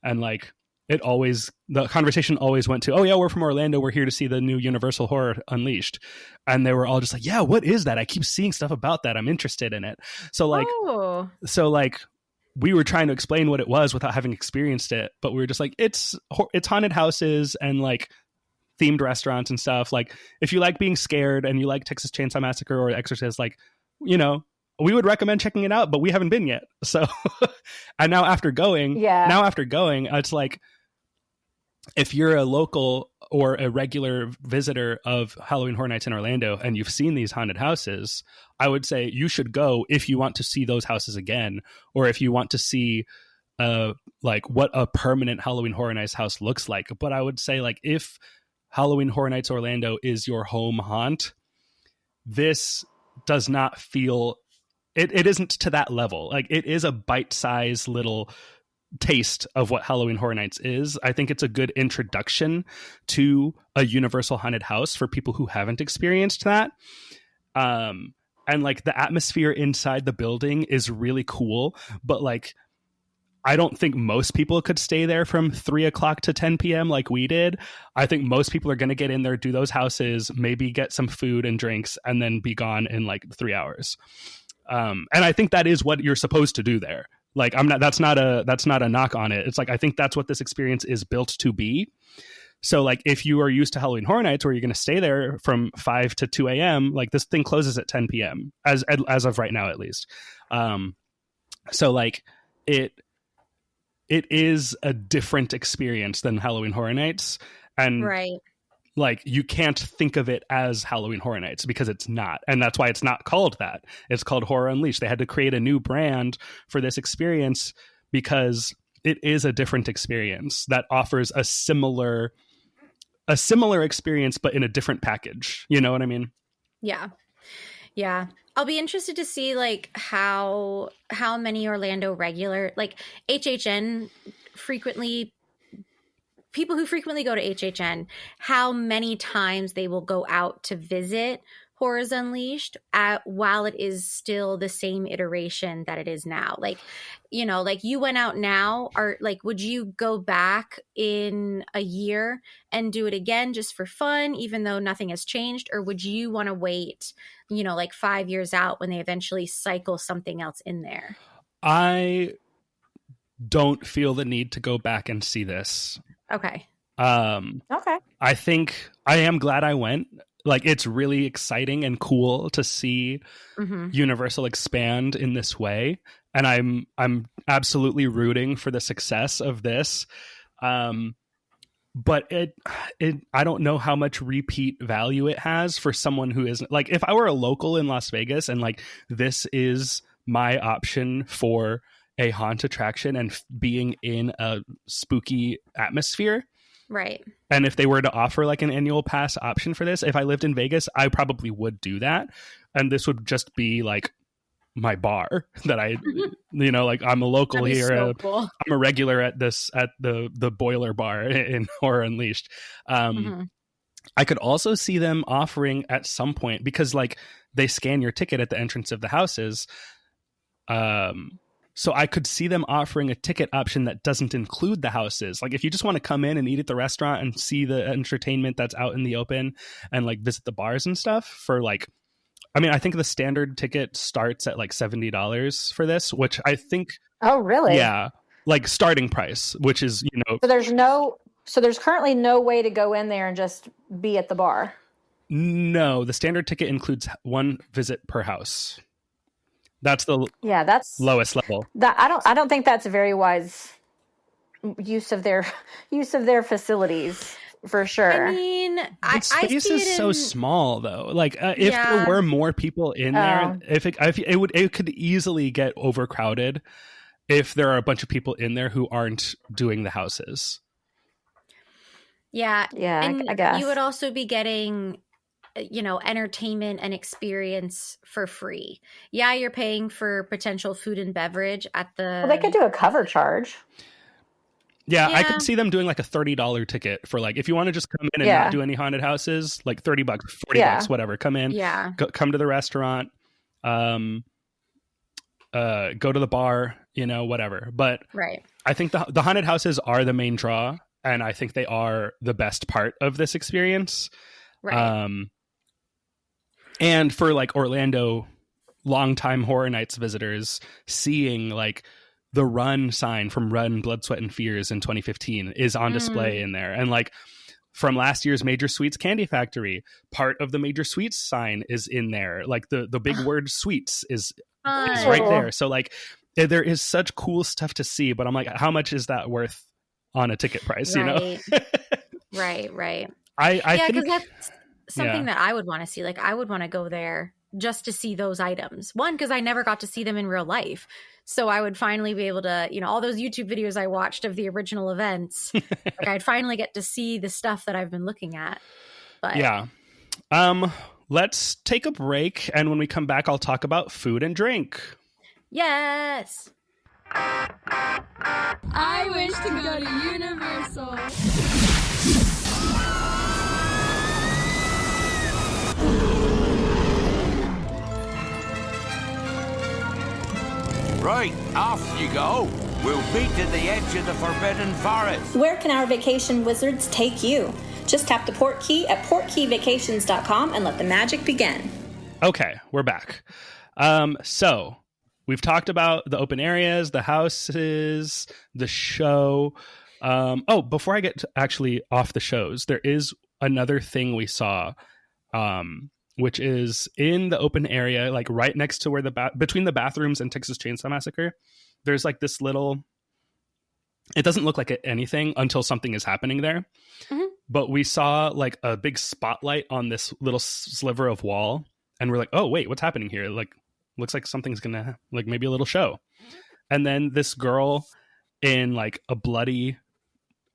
And like, the conversation always went to, oh yeah, we're from Orlando. We're here to see the new Universal Horror Unleashed. And they were all just like, yeah, what is that? I keep seeing stuff about that. I'm interested in it. So like, we were trying to explain what it was without having experienced it. But we were just like, it's haunted houses and like themed restaurants and stuff. Like, if you like being scared and you like Texas Chainsaw Massacre or Exorcist, like, you know, we would recommend checking it out, but we haven't been yet. So, and now after going, it's like, if you're a local or a regular visitor of Halloween Horror Nights in Orlando and you've seen these haunted houses, I would say you should go if you want to see those houses again, or if you want to see like what a permanent Halloween Horror Nights house looks like. But I would say, like, if Halloween Horror Nights Orlando is your home haunt, this does not feel, it isn't to that level. Like, it is a bite-sized little taste of what Halloween Horror Nights is. I think it's a good introduction to a Universal haunted house for people who haven't experienced that. And like, the atmosphere inside the building is really cool, but like, I don't think most people could stay there from 3 o'clock to 10 p.m. like we did. I think most people are going to get in there, do those houses, maybe get some food and drinks, and then be gone in like 3 hours. And I think that is what you're supposed to do there. Like, that's not a knock on it. It's like, I think that's what this experience is built to be. So like, if you are used to Halloween Horror Nights where you're going to stay there from 5 to 2 a.m., like, this thing closes at 10 p.m. as of right now, at least. So like, it is a different experience than Halloween Horror Nights. And like, you can't think of it as Halloween Horror Nights because it's not. And that's why it's not called that. It's called Horror Unleashed. They had to create a new brand for this experience because it is a different experience that offers a similar experience, but in a different package. You know what I mean? Yeah. Yeah. I'll be interested to see like how many Orlando regular, like HHN people who frequently go to HHN, how many times they will go out to visit Horrors Unleashed while it is still the same iteration that it is now. Like, you know, like, you went out now, or like, would you go back in a year and do it again just for fun, even though nothing has changed? Or would you want to wait, you know, like 5 years out when they eventually cycle something else in there? I don't feel the need to go back and see this. Okay. I think I am glad I went. Like, it's really exciting and cool to see Universal expand in this way, and I'm absolutely rooting for the success of this. But I don't know how much repeat value it has for someone who isn't, like, if I were a local in Las Vegas and like, this is my option for a haunt attraction and being in a spooky atmosphere. Right. And if they were to offer like an annual pass option for this, if I lived in Vegas, I probably would do that. And this would just be like my bar that I, you know, like, I'm a local here. So cool. I'm a regular at the Boiler Bar in Horror Unleashed. I could also see them offering at some point, because like they scan your ticket at the entrance of the houses. So I could see them offering a ticket option that doesn't include the houses. Like if you just want to come in and eat at the restaurant and see the entertainment that's out in the open and like visit the bars and stuff for like, I mean, I think the standard ticket starts at like $70 for this, which I think. Oh, really? Yeah. Like starting price, which is, you know. So there's currently no way to go in there and just be at the bar. No, the standard ticket includes one visit per house. That's the lowest level. I don't think that's a very wise use of their facilities for sure. I mean, the space is so small though. Like if there were more people in there, if it could easily get overcrowded if there are a bunch of people in there who aren't doing the houses. Yeah, and I guess you would also be getting, you know, entertainment and experience for free. Yeah, you're paying for potential food and beverage at the. Well, they could do a cover charge. Yeah, I could see them doing like a $30 ticket for like if you want to just come in and not do any haunted houses, like $30, $40, whatever. Come in, come to the restaurant, go to the bar, you know, whatever. But I think the haunted houses are the main draw, and I think they are the best part of this experience. Right. And for like Orlando longtime Horror Nights visitors, seeing like the Run sign from Run, Blood, Sweat, and Fears in 2015 is on display in there. And like from last year's Major Sweets Candy Factory, part of the Major Sweets sign is in there. Like the big word sweets is right there. So like there is such cool stuff to see, but I'm like, how much is that worth on a ticket price, you know? Right. I think because that's something that I would want to see. Like I would want to go there just to see those items. One, because I never got to see them in real life. So I would finally be able to, you know, all those YouTube videos I watched of the original events, like I'd finally get to see the stuff that I've been looking at. But yeah. Let's take a break. And when we come back, I'll talk about food and drink. Yes. I wish to go to Universal. Right, off you go. We'll meet at the edge of the Forbidden Forest. Where can our vacation wizards take you? Just tap the port key at portkeyvacations.com and let the magic begin. Okay, we're back. So we've talked about the open areas, the houses, the show. Before I get actually off the shows, there is another thing we saw, which is in the open area, like right next to where between the bathrooms and Texas Chainsaw Massacre, there's like this little, it doesn't look like anything until something is happening there. Mm-hmm. But we saw like a big spotlight on this little sliver of wall. And we're like, oh, wait, what's happening here? Like, looks like something's going to, like maybe a little show. And then this girl in like a bloody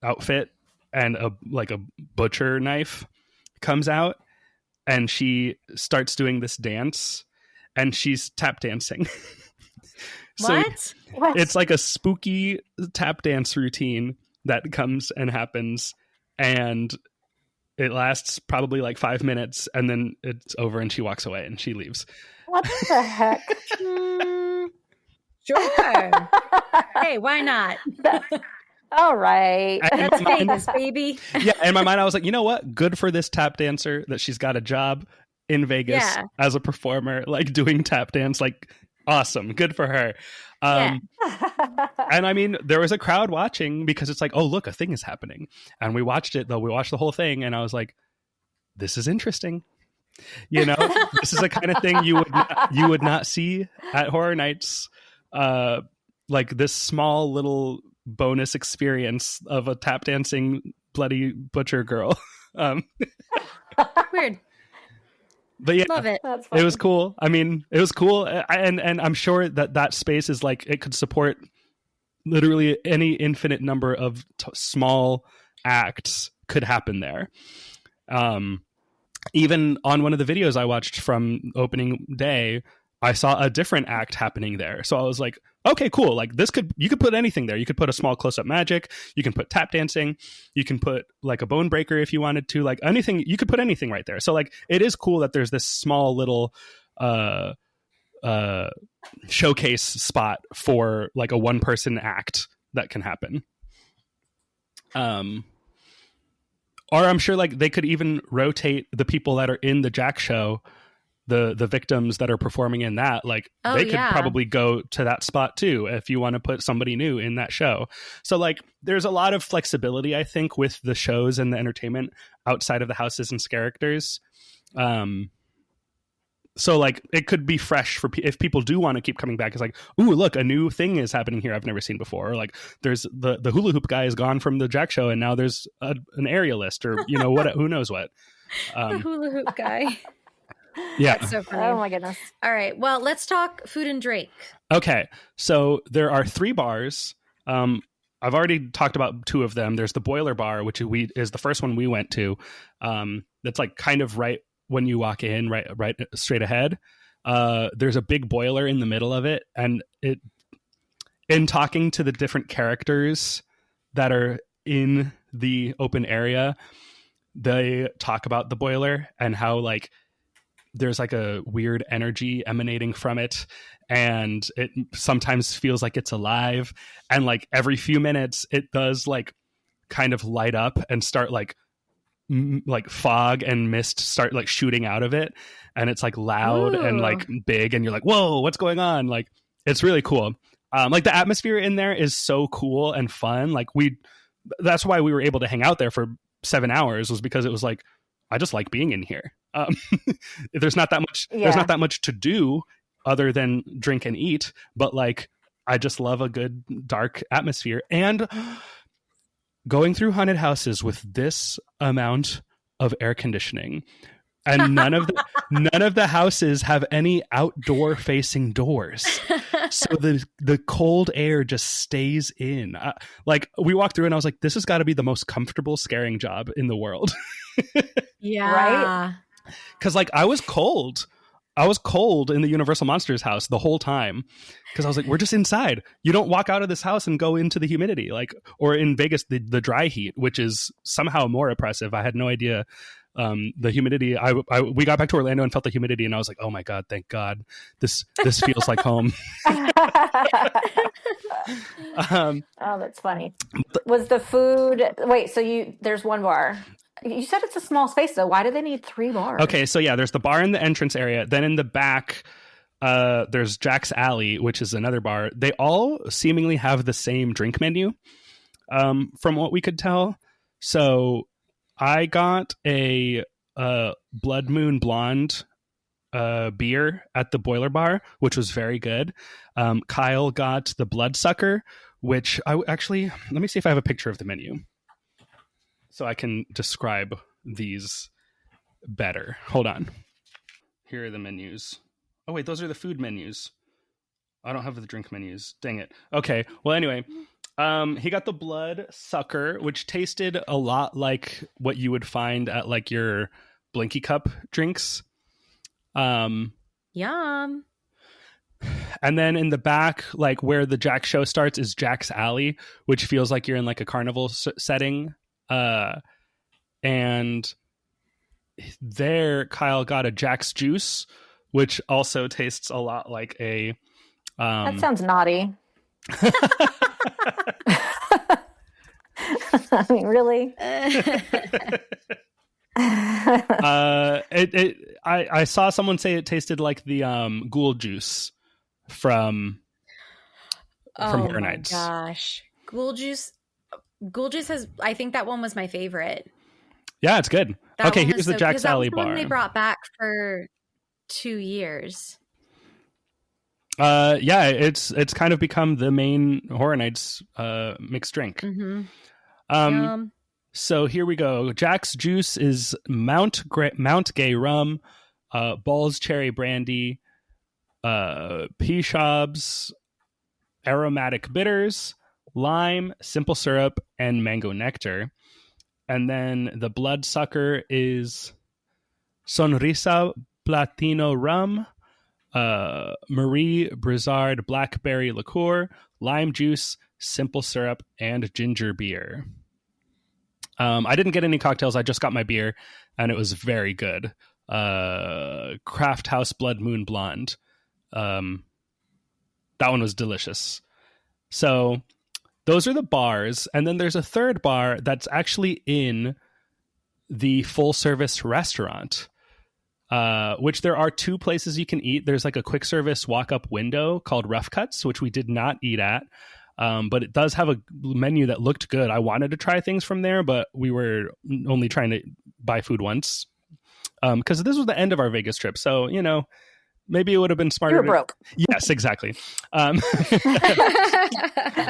outfit and a butcher knife comes out. And she starts doing this dance, and she's tap dancing. What? It's like a spooky tap dance routine that comes and happens, and it lasts probably like 5 minutes, and then it's over, and she walks away, and she leaves. What the heck? Sure. Hey, why not? All right. That's famous, baby. Yeah, in my mind, I was like, you know what? Good for this tap dancer that she's got a job in Vegas as a performer, like doing tap dance. Like, awesome. Good for her. And I mean, there was a crowd watching because it's like, oh, look, a thing is happening. And we watched it, though. We watched the whole thing. And I was like, this is interesting. You know, this is the kind of thing you would not see at Horror Nights. Like this small little bonus experience of a tap dancing bloody butcher girl. Weird. But yeah, love it. It was cool. I mean, it was cool. And I'm sure that space is like, it could support literally any infinite number of small acts could happen there. Even on one of the videos I watched from opening day, I saw a different act happening there. So I was like, okay, cool. Like you could put anything there. You could put a small close up magic. You can put tap dancing. You can put like a bone breaker if you wanted to. Like anything, you could put anything right there. So like it is cool that there's this small little showcase spot for like a one person act that can happen. Or I'm sure like they could even rotate the people that are in the Jack show, the victims that are performing in that, like they could probably go to that spot too if you want to put somebody new in that show. So like there's a lot of flexibility, I think, with the shows and the entertainment outside of the houses and characters. So like it could be fresh for if people do want to keep coming back. It's like, ooh, look, a new thing is happening here I've never seen before. Or like there's the hula hoop guy is gone from the Jack show and now there's an aerialist or what who knows what. The hula hoop guy. Yeah. That's so funny. Oh my goodness. All right. Well, let's talk food and drink. Okay. So there are 3 bars. I've already talked about 2 of them. There's the Boiler Bar, which is the first one we went to. That's like kind of right when you walk in, right straight ahead. There's a big boiler in the middle of it, and in talking to the different characters that are in the open area, they talk about the boiler and how like there's like a weird energy emanating from it, and it sometimes feels like it's alive, and like every few minutes it does like kind of light up and start like fog and mist start like shooting out of it, and it's like loud and like big, and you're like, whoa, what's going on? Like it's really cool. Like the atmosphere in there is so cool and fun. Like that's why we were able to hang out there for 7 hours, was because it was like, I just like being in here. There's not that much there's not that much to do other than drink and eat, but like I just love a good dark atmosphere. And going through haunted houses with this amount of air conditioning, and none of the houses have any outdoor facing doors, so the cold air just stays in. Like we walked through and I was like, this has got to be the most comfortable scaring job in the world. Yeah. Right? Because like I was cold in the Universal Monsters house the whole time, because I was like, we're just inside. You don't walk out of this house and go into the humidity, like, or in Vegas, the dry heat, which is somehow more oppressive. I had no idea. The humidity, we got back to Orlando and felt the humidity, and I was like, oh my God, thank God. This feels like home. Oh, that's funny. Was the food, wait, so there's 1 bar. You said it's a small space, though. Why do they need 3 bars? Okay, so yeah, there's the bar in the entrance area. Then in the back, there's Jack's Alley, which is another bar. They all seemingly have the same drink menu, from what we could tell. So I got a Blood Moon Blonde beer at the Boiler Bar, which was very good. Kyle got the Bloodsucker, which let me see if I have a picture of the menu, so I can describe these better. Hold on. Here are the menus. Oh, wait, those are the food menus. I don't have the drink menus. Dang it. Okay. Well, anyway, he got the Blood Sucker, which tasted a lot like what you would find at like your Blinky Cup drinks. Yum. And then in the back, like where the Jack show starts, is Jack's Alley, which feels like you're in like a carnival setting. And there Kyle got a Jack's Juice, which also tastes a lot like a that sounds naughty. I mean, really? I saw someone say it tasted like the ghoul juice from Horror Nights. Oh my gosh. Ghoul juice has, I think that one was my favorite. Yeah, it's good. Okay, here's the Jack's Alley bar. One they brought back for 2 years. Yeah, it's kind of become the main Horror Nights mixed drink. Mm-hmm. So here we go. Jack's Juice is Mount Gay rum, Ball's cherry brandy, Peashab's aromatic bitters, lime, simple syrup, and mango nectar. And then the Bloodsucker is Sonrisa Platino rum, Marie Brizard blackberry liqueur, lime juice, simple syrup, and ginger beer. I didn't get any cocktails. I just got my beer, and it was very good. Craft House Blood Moon Blonde. That one was delicious. So those are the bars. And then there's a third bar that's actually in the full service restaurant, which there are 2 places you can eat. There's like a quick service walk up window called Rough Cuts, which we did not eat at. But it does have a menu that looked good. I wanted to try things from there, but we were only trying to buy food once because this was the end of our Vegas trip. So, maybe it would have been smarter. You were broke. Yes, exactly.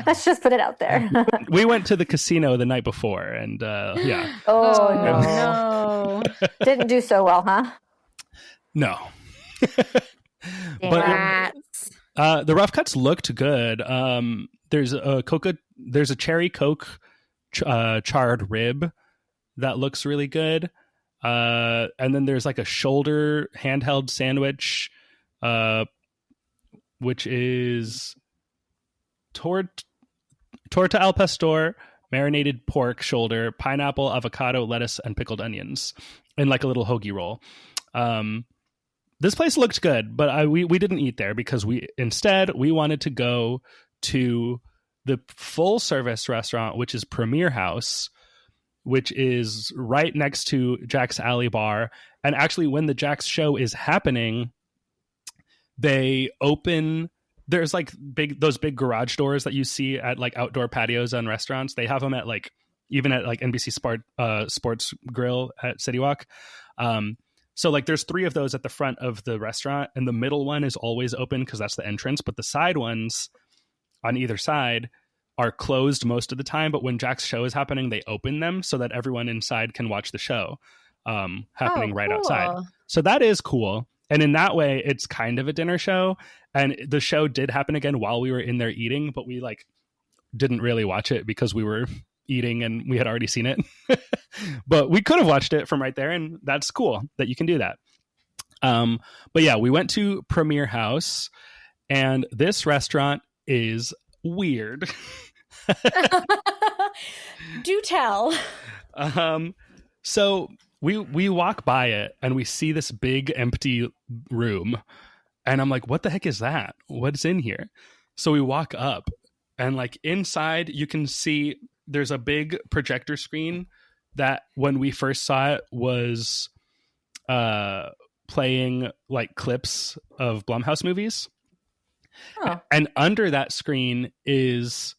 Let's just put it out there. We went to the casino the night before, and yeah. Oh, no. Didn't do so well, huh? No. Damn. But the Rough Cuts looked good. There's a cherry Coke charred rib that looks really good. And then there's like a shoulder handheld sandwich, which is torta al pastor, marinated pork shoulder, pineapple, avocado, lettuce, and pickled onions, and like a little hoagie roll. This place looked good, but we didn't eat there because we wanted to go to the full service restaurant, which is Premier House, which is right next to Jack's Alley Bar. And actually, when the Jack's show is happening, they open. There's like those big garage doors that you see at like outdoor patios on restaurants. They have them at like even at like NBC Sports Grill at City Walk. So like there's 3 of those at the front of the restaurant, and the middle one is always open because that's the entrance. But the side ones on either side are closed most of the time. But when Jack's show is happening, they open them so that everyone inside can watch the show happening right outside. So that is cool. And in that way, it's kind of a dinner show. And the show did happen again while we were in there eating, but we like didn't really watch it because we were eating and we had already seen it. But we could have watched it from right there, and that's cool that you can do that. But yeah, we went to Premier House, and this restaurant is weird. Do tell. So we walk by it and we see this big empty room, and I'm like, what the heck is that? What's in here? So we walk up, and like inside you can see there's a big projector screen that when we first saw it was playing like clips of Blumhouse movies. Oh. And under that screen is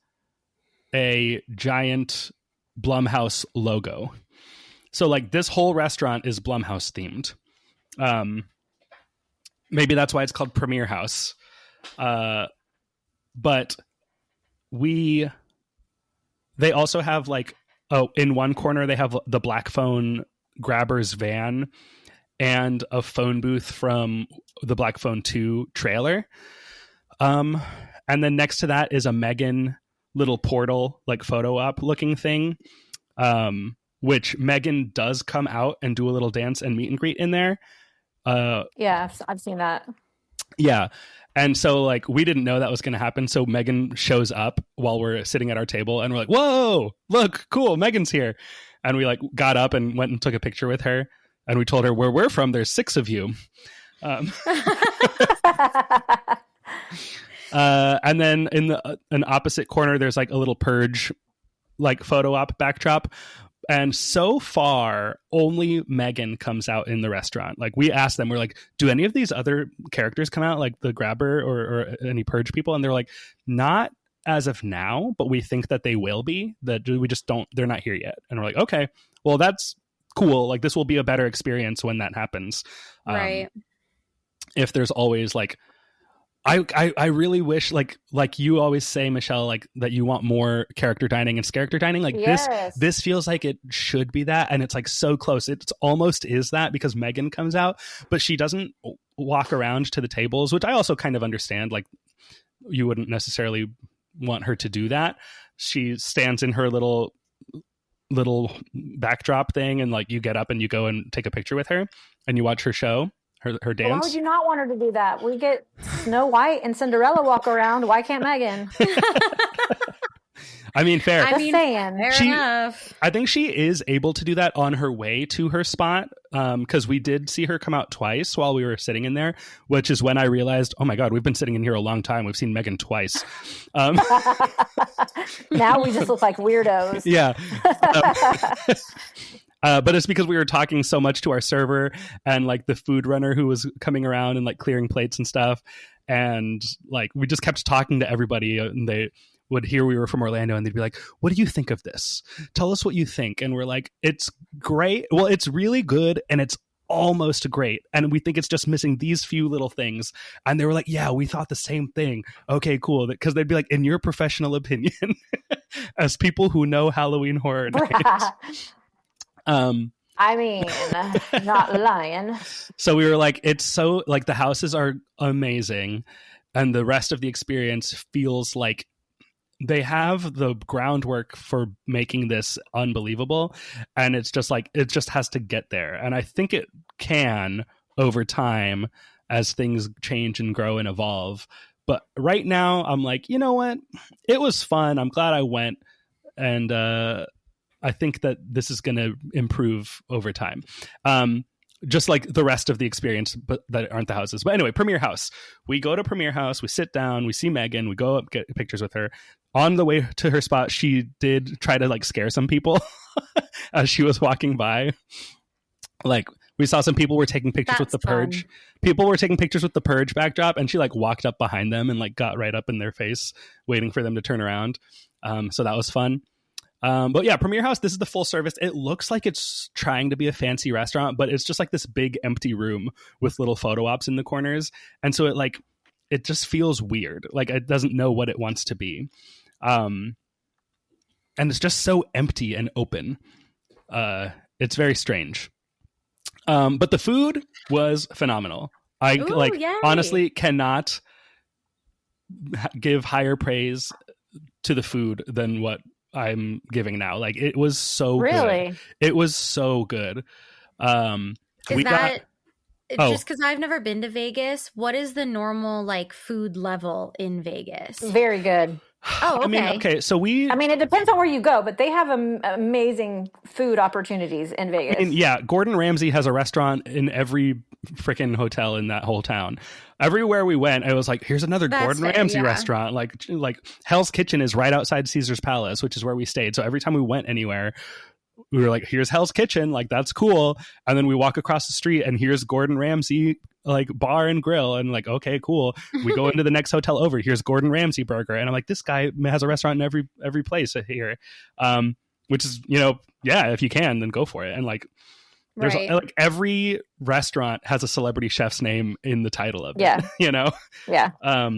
a giant Blumhouse logo. So like this whole restaurant is Blumhouse themed. Maybe that's why it's called Premier House. But they also have like, in one corner they have the Black Phone Grabber's van and a phone booth from the Black Phone 2 trailer. And then next to that is a Megan little portal, like photo op looking thing, which Megan does come out and do a little dance and meet and greet in there. Yeah, I've seen that. Yeah. And so like we didn't know that was going to happen. So Megan shows up while we're sitting at our table and we're like, whoa, look, cool. Megan's here. And we like got up and went and took a picture with her. And we told her where we're from. There's 6 of you. And then in an opposite corner, there's like a little Purge, like photo op backdrop. And so far, only Megan comes out in the restaurant. Like we asked them, we're like, do any of these other characters come out, like the Grabber or any Purge people? And they're like, not as of now, but we think that they will be. That we just don't. They're not here yet. And we're like, okay, well that's cool. Like this will be a better experience when that happens. Right. If there's always like. I really wish like you always say, Michelle, like that you want more character dining and character dining. Like yes. This feels like it should be that, and it's like so close. It's almost is that because Megan comes out, but she doesn't walk around to the tables, which I also kind of understand. Like you wouldn't necessarily want her to do that. She stands in her little backdrop thing, and like you get up and you go and take a picture with her and you watch her show. her Why dance. would you not want her to do that? We get Snow White and Cinderella walk around. Why can't Megan? I mean, fair. Just saying. Fair enough. I think she is able to do that on her way to her spot, because we did see her come out twice while we were sitting in there, which is when I realized, oh my God, we've been sitting in here a long time. We've seen Megan twice. Now we just look like weirdos. Yeah. But it's because we were talking so much to our server and like the food runner who was coming around and like clearing plates and stuff. And like we just kept talking to everybody, and they would hear we were from Orlando and they'd be like, what do you think of this? Tell us what you think. And we're like, it's great. Well, it's really good. And it's almost great. And we think it's just missing these few little things. And they were like, yeah, we thought the same thing. Okay, cool. Because they'd be like, in your professional opinion, as people who know Halloween Horror Nights. I mean, not lying. So we were like, it's so like the houses are amazing. And the rest of the experience feels like they have the groundwork for making this unbelievable, and it's just like it just has to get there. And I think it can over time as things change and grow and evolve. But right now I'm like, you know what? It was fun. I'm glad I went, and I think that this is going to improve over time. Just like the rest of the experience, but that aren't the houses. But anyway, Premiere House. We go to Premiere House, we sit down, we see Megan, we go up, get pictures with her. On the way to her spot, she did try to like scare some people as she was walking by. Like we saw some people were taking pictures with the Purge. People were taking pictures with the Purge backdrop, and she like walked up behind them and like got right up in their face, waiting for them to turn around. So that was fun. But yeah, Premiere House, this is the full service. It looks like it's trying to be a fancy restaurant, but it's just like this big empty room with little photo ops in the corners. And so it just feels weird. Like it doesn't know what it wants to be. And it's just so empty and open. It's very strange. But the food was phenomenal. Yay. Honestly cannot give higher praise to the food than what I'm giving now. Like it was so really good. It was so good. Just because I've never been to Vegas, what is the normal like food level in Vegas? Very good. Oh, okay. I mean, okay, so it depends on where you go, but they have amazing food opportunities in Vegas. I mean, yeah, Gordon Ramsay has a restaurant in every freaking hotel in that whole town. Everywhere we went, I was like, here's another Gordon Ramsay restaurant. Like Hell's Kitchen is right outside Caesar's Palace, which is where we stayed. So every time we went anywhere, we were like, here's Hell's Kitchen. Like, that's cool. And then we walk across the street and here's Gordon Ramsay, like bar and grill. And like, okay, cool. We go into the next hotel over. Here's Gordon Ramsay burger. And I'm like, this guy has a restaurant in every place here. Which is, yeah, if you can, then go for it. And like, there's like every restaurant has a celebrity chef's name in the title of it, Yeah.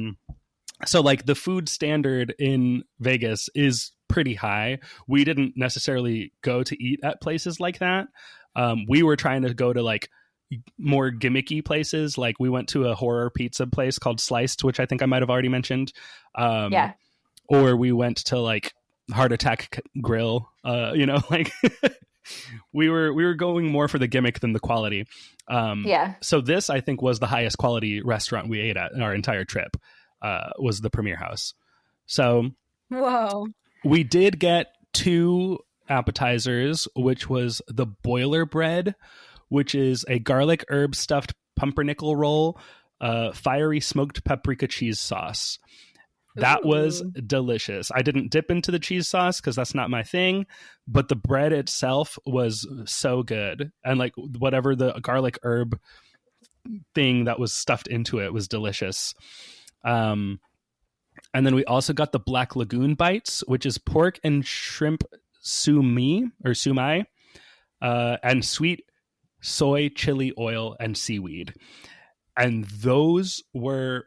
So like the food standard in Vegas is pretty high. We didn't necessarily go to eat at places like that. We were trying to go to like more gimmicky places. Like we went to a horror pizza place called Sliced, which I think I might have already mentioned. Or we went to like Heart Attack Grill, like we were going more for the gimmick than the quality. So this, I think, was the highest quality restaurant we ate at in our entire trip, was the Premiere House. So whoa. We did get 2 appetizers, which was the boiler bread, which is a garlic herb stuffed pumpernickel roll, fiery smoked paprika cheese sauce. That was delicious. I didn't dip into the cheese sauce because that's not my thing, but the bread itself was so good. And like whatever the garlic herb thing that was stuffed into it was delicious. And then we also got the Black Lagoon bites, which is pork and shrimp sumai, and sweet soy chili oil and seaweed. And those were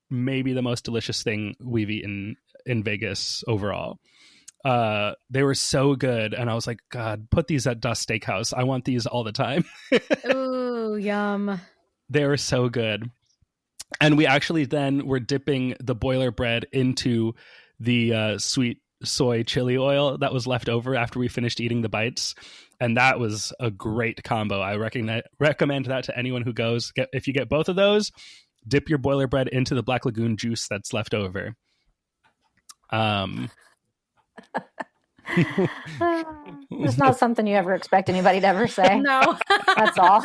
maybe the most delicious thing we've eaten in Vegas overall. They were so good. And I was like, God, put these at Dust Steakhouse. I want these all the time. Ooh, yum. They were so good. And we actually then were dipping the boiler bread into the sweet soy chili oil that was left over after we finished eating the bites. And that was a great combo. I recommend that to anyone who goes. If you get both of those, dip your boiler bread into the Black Lagoon juice that's left over. It's not something you ever expect anybody to ever say. No. That's all.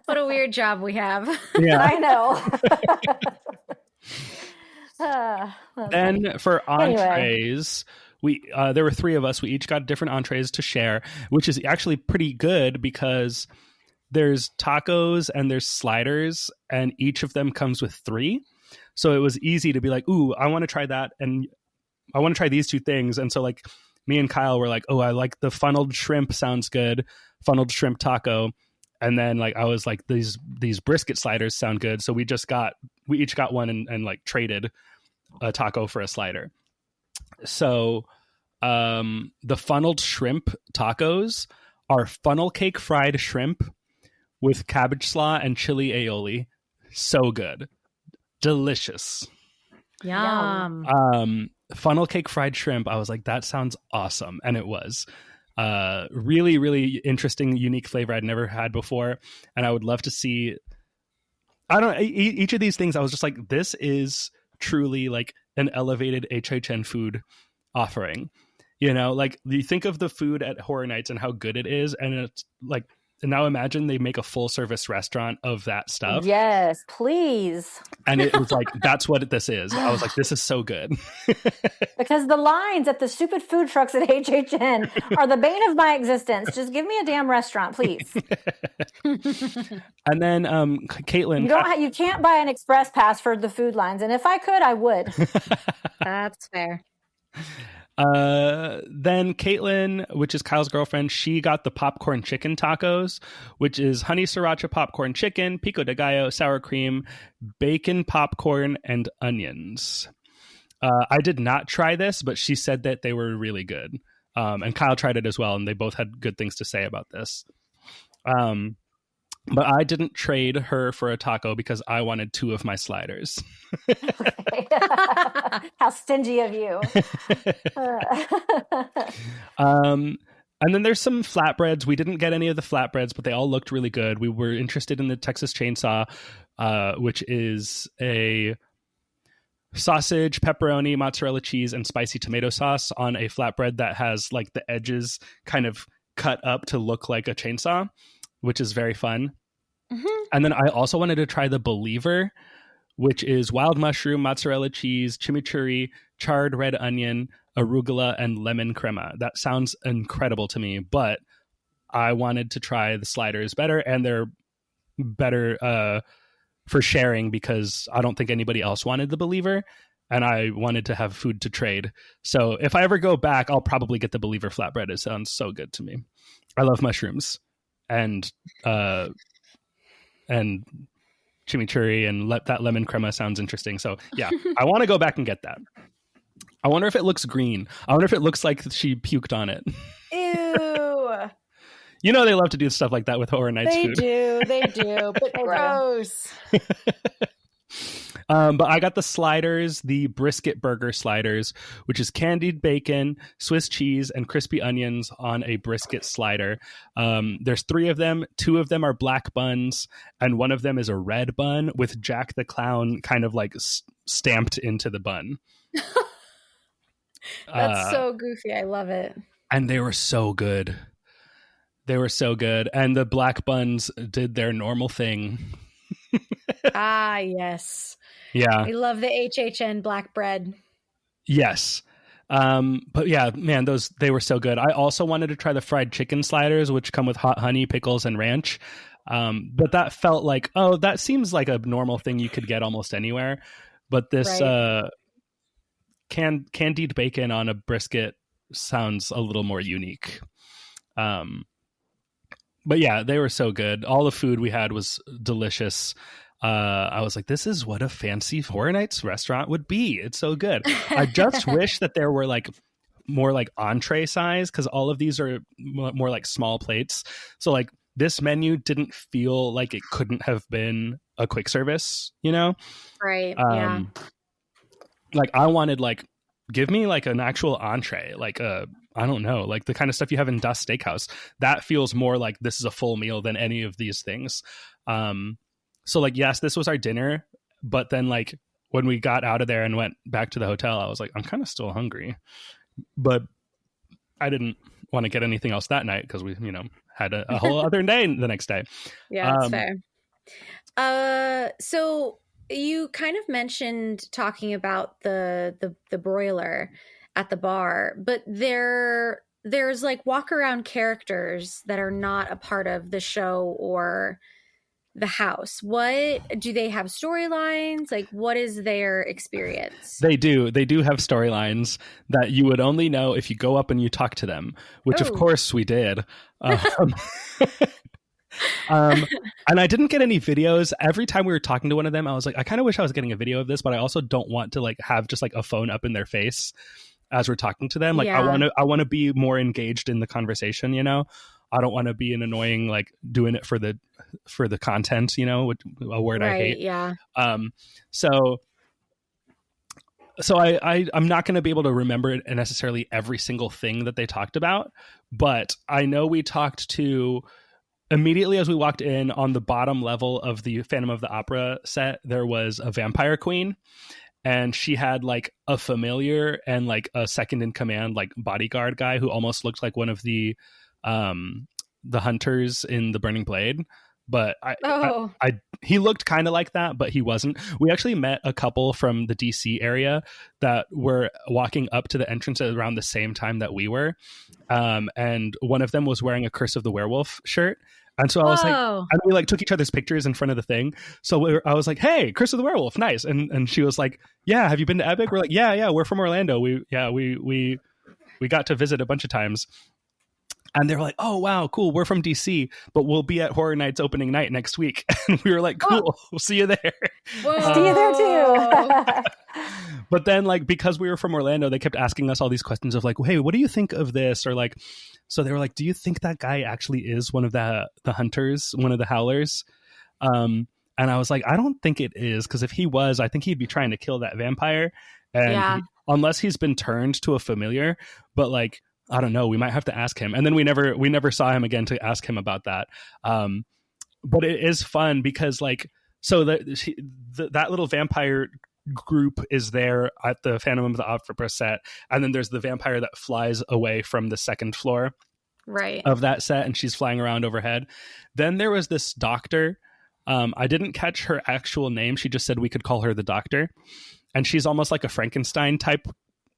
What a weird job we have. Yeah. I know. Then funny. for Anyway. entrees, there were 3 of us. We each got different entrees to share, which is actually pretty good because there's tacos and there's sliders, and each of them comes with 3. So it was easy to be like, ooh, I want to try that, and I want to try these 2 things. And so like me and Kyle were like, oh, I like the funneled shrimp, sounds good, funneled shrimp taco. And then like I was like, these brisket sliders sound good. So we each got one and like traded a taco for a slider. So the funneled shrimp tacos are funnel cake fried shrimp with cabbage slaw and chili aioli. So good. Delicious. Yum. Funnel cake fried shrimp. I was like, that sounds awesome. And it was really, really interesting, unique flavor I'd never had before. And I would love to see, each of these things, I was just like, this is truly like an elevated HHN food offering. You know, like you think of the food at Horror Nights and how good it is. And it's like, and now imagine they make a full service restaurant of that stuff. Yes, please. And it was like, that's what this is. I was like, this is so good. Because the lines at the stupid food trucks at HHN are the bane of my existence. Just give me a damn restaurant, please. And then Caitlin. You can't buy an express pass for the food lines. And if I could, I would. That's fair. Then Caitlin, which is Kyle's girlfriend, she got the popcorn chicken tacos, which is honey sriracha popcorn chicken, pico de gallo, sour cream, bacon popcorn, and onions. I did not try this, but she said that they were really good. And Kyle tried it as well, and they both had good things to say about this. But I didn't trade her for a taco because I wanted 2 of my sliders. How stingy of you. And then there's some flatbreads. We didn't get any of the flatbreads, but they all looked really good. We were interested in the Texas Chainsaw, which is a sausage, pepperoni, mozzarella cheese, and spicy tomato sauce on a flatbread that has like the edges kind of cut up to look like a chainsaw, which is very fun. Mm-hmm. And then I also wanted to try the Believer, which is wild mushroom, mozzarella cheese, chimichurri, charred red onion, arugula, and lemon crema. That sounds incredible to me, but I wanted to try the sliders better, and they're better for sharing because I don't think anybody else wanted the Believer, and I wanted to have food to trade. So if I ever go back, I'll probably get the Believer flatbread. It sounds so good to me. I love mushrooms and chimichurri, and that lemon crema sounds interesting. So yeah, I want to go back and get that. I wonder if it looks green. I wonder if it looks like she puked on it. Ew. You know they love to do stuff like that with Horror Nights food. They do, but gross. But I got the sliders, the brisket burger sliders, which is candied bacon, Swiss cheese, and crispy onions on a brisket slider. There's 3 of them. 2 of them are black buns, and 1 of them is a red bun with Jack the Clown kind of like stamped into the bun. That's so goofy. I love it. And they were so good. They were so good. And the black buns did their normal thing. Ah, yes. Yeah. I love the HHN black bread. Yes. But yeah, man, they were so good. I also wanted to try the fried chicken sliders, which come with hot honey, pickles, and ranch. But that felt like, oh, that seems like a normal thing you could get almost anywhere. But this candied bacon on a brisket sounds a little more unique. But yeah, they were so good. All the food we had was delicious. I was like, this is what a fancy Horror Nights restaurant would be. It's so good. I just wish that there were like more like entree size, because all of these are more like small plates. So like this menu didn't feel like it couldn't have been a quick service, you know? Right. Yeah. like I wanted like give me like an actual entree, like I don't know, like the kind of stuff you have in Das Steakhouse. That feels more like this is a full meal than any of these things. So like, yes, this was our dinner, but then like when we got out of there and went back to the hotel, I was like, I'm kind of still hungry, but I didn't want to get anything else that night because we, had a whole other day the next day. Yeah, that's fair. So you kind of mentioned talking about the broiler at the bar, but there's like walk around characters that are not a part of the show or the house. What do they have storylines? Like, what is their experience? They do have storylines that you would only know if you go up and you talk to them, which of course we did. And I didn't get any videos. Every time we were talking to one of them, I was like, I kind of wish I was getting a video of this, but I also don't want to like have just like a phone up in their face as we're talking to them. Like, I want to be more engaged in the conversation, I don't want to be an annoying, like doing it for the content, a word I hate. Yeah. So I'm not going to be able to remember necessarily every single thing that they talked about, but I know we talked to immediately as we walked in on the bottom level of the Phantom of the Opera set, there was a vampire queen. And she had like a familiar and like a second in command, like bodyguard guy who almost looked like one of the hunters in The Burning Blade. But he looked kind of like that, but he wasn't. We actually met a couple from the DC area that were walking up to the entrance around the same time that we were. And one of them was wearing a Curse of the Werewolf shirt. And so I was like, and we like took each other's pictures in front of the thing. So I was like, hey, Curse of the Werewolf, nice. And she was like, yeah, have you been to Epic? We're like, yeah, we're from Orlando. We got to visit a bunch of times. And they were like, oh, wow, cool. We're from DC, but we'll be at Horror Nights opening night next week. And we were like, cool, we'll see you there. Whoa. See you there too. But then like, because we were from Orlando, they kept asking us all these questions of like, hey, what do you think of this? Or like, so they were like, do you think that guy actually is one of the hunters, one of the howlers? And I was like, I don't think it is. Because if he was, I think he'd be trying to kill that vampire. And unless he's been turned to a familiar, but like, I don't know. We might have to ask him. And then we never saw him again to ask him about that. But it is fun because like, so that little vampire group is there at the Phantom of the Opera set. And then there's the vampire that flies away from the second floor of that set. And she's flying around overhead. Then there was this doctor. I didn't catch her actual name. She just said we could call her the doctor. And she's almost like a Frankenstein type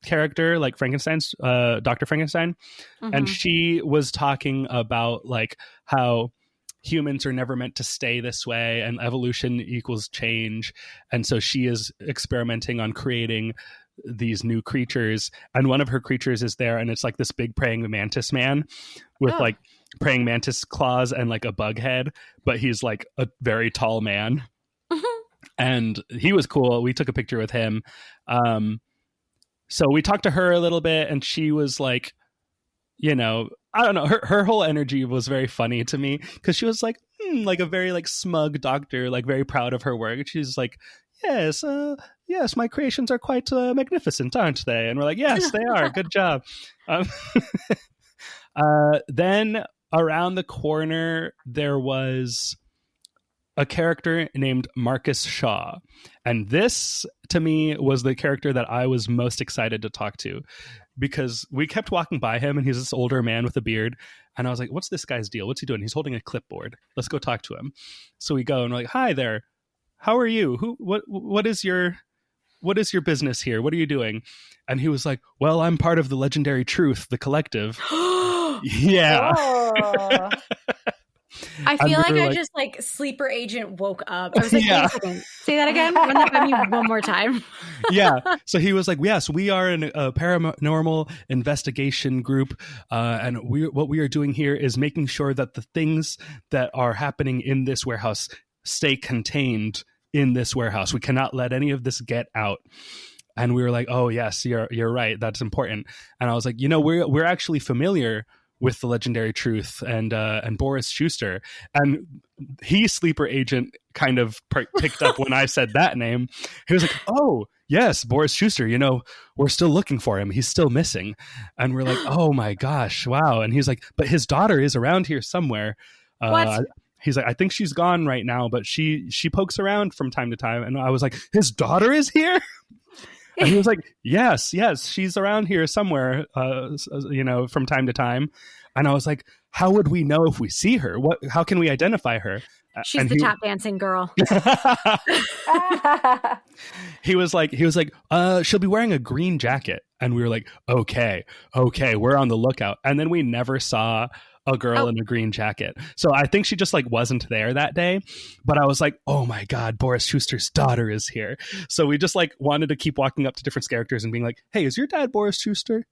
character, like Frankenstein's Dr. Frankenstein. And she was talking about like how humans are never meant to stay this way and evolution equals change. And so she is experimenting on creating these new creatures. And one of her creatures is there, and it's like this big praying mantis man with like praying mantis claws and like a bug head, but he's like a very tall man. And he was cool. We took a picture with him. So we talked to her a little bit, and she was like, I don't know, her whole energy was very funny to me because she was like, like a very like smug doctor, like very proud of her work. She's like, yes, my creations are quite magnificent, aren't they? And we're like, yes, they are. Good job. Then around the corner, there was a character named Marcus Shaw. And this, to me, was the character that I was most excited to talk to because we kept walking by him and he's this older man with a beard. And I was like, what's this guy's deal? What's he doing? He's holding a clipboard. Let's go talk to him. So we go and we're like, hi there. How are you? What is your business here? What are you doing? And he was like, well, I'm part of the Legendary Truth, the collective. Yeah. Oh. I feel like I just like sleeper agent woke up. I was like, wait a second. Say that again. Run that by me one more time. Yeah. So he was like, yes, we are a paranormal investigation group. And what we are doing here is making sure that the things that are happening in this warehouse stay contained in this warehouse. We cannot let any of this get out. And we were like, oh, yes, you're right. That's important. And I was like, we're actually familiar with the Legendary Truth and Boris Schuster. And he, sleeper agent, kind of picked up when I said that name. He was like, oh, yes, Boris Schuster, we're still looking for him. He's still missing. And we're like, oh my gosh, wow. And he's like, but his daughter is around here somewhere. What? He's like, I think she's gone right now, but she pokes around from time to time. And I was like, his daughter is here? And he was like, yes, she's around here somewhere, from time to time. And I was like, how would we know if we see her? How can we identify her? She's the tap dancing girl. He was like, she'll be wearing a green jacket. And we were like, okay, we're on the lookout. And then we never saw a girl in a green jacket. So I think she just like wasn't there that day. But I was like, oh my God, Boris Schuster's daughter is here. So we just like wanted to keep walking up to different characters and being like, hey, is your dad Boris Schuster?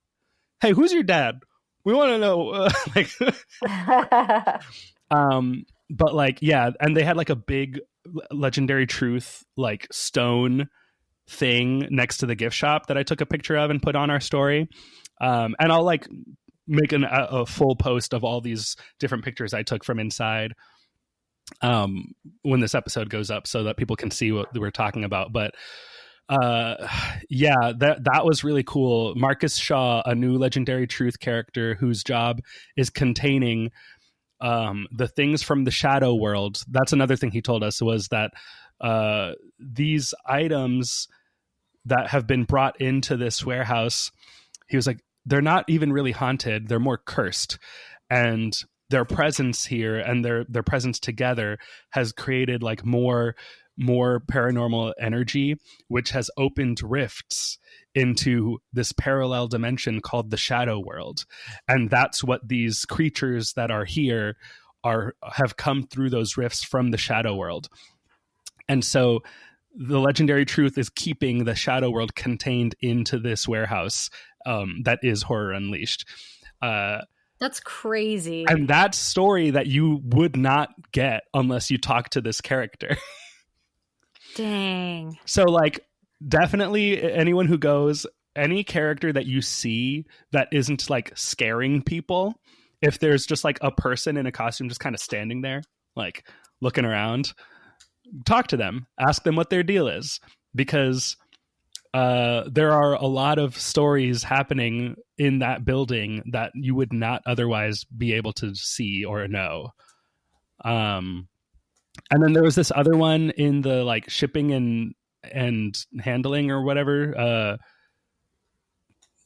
Hey, who's your dad? We want to know. But like, yeah. And they had like a big Legendary Truth, like stone thing next to the gift shop that I took a picture of and put on our story. And I'll like make a full post of all these different pictures I took from inside when this episode goes up so that people can see what we're talking about. But yeah, that was really cool. Marcus Shaw, a new Legendary Truth character whose job is containing the things from the shadow world. That's another thing he told us, was that these items that have been brought into this warehouse, he was like, they're not even really haunted. They're more cursed. And their presence here and their presence together has created like more paranormal energy, which has opened rifts into this parallel dimension called the shadow world. And that's what these creatures that are here have come through those rifts from the shadow world. And so the Legendary Truth is keeping the shadow world contained into this warehouse that is Horror Unleashed. That's crazy. And that story that you would not get unless you talk to this character. Dang. So like, definitely anyone who goes, any character that you see that isn't like scaring people, if there's just like a person in a costume just kind of standing there, like looking around, talk to them, ask them what their deal is, because there are a lot of stories happening in that building that you would not otherwise be able to see or know. And then there was this other one in the like shipping and handling or whatever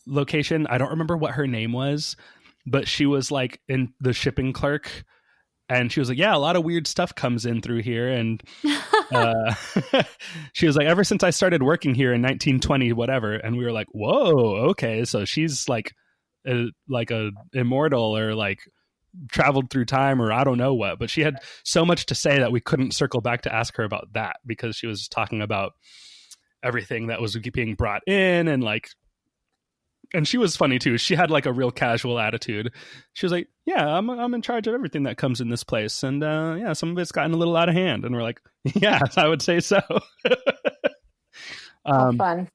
location. I don't remember what her name was, but she was like in the shipping clerk. And she was like, yeah, a lot of weird stuff comes in through here. And she was like, ever since I started working here in 1920, whatever. And we were like, whoa, okay. So she's like a immortal or like traveled through time or I don't know what. But she had so much to say that we couldn't circle back to ask her about that, because she was talking about everything that was being brought in and like, and she was funny too. She had like a real casual attitude. She was like, yeah, I'm in charge of everything that comes in this place. And yeah, some of it's gotten a little out of hand. And we're like, yeah, I would say so. Fun.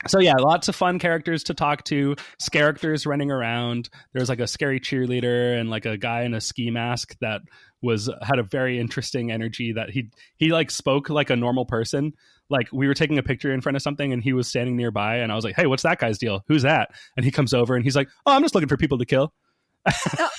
So yeah, lots of fun characters to talk to, characters running around. There's like a scary cheerleader and like a guy in a ski mask that had a very interesting energy, that he like spoke like a normal person. Like we were taking a picture in front of something and he was standing nearby and I was like, hey, what's that guy's deal? Who's that? And he comes over and he's like, oh, I'm just looking for people to kill. Oh,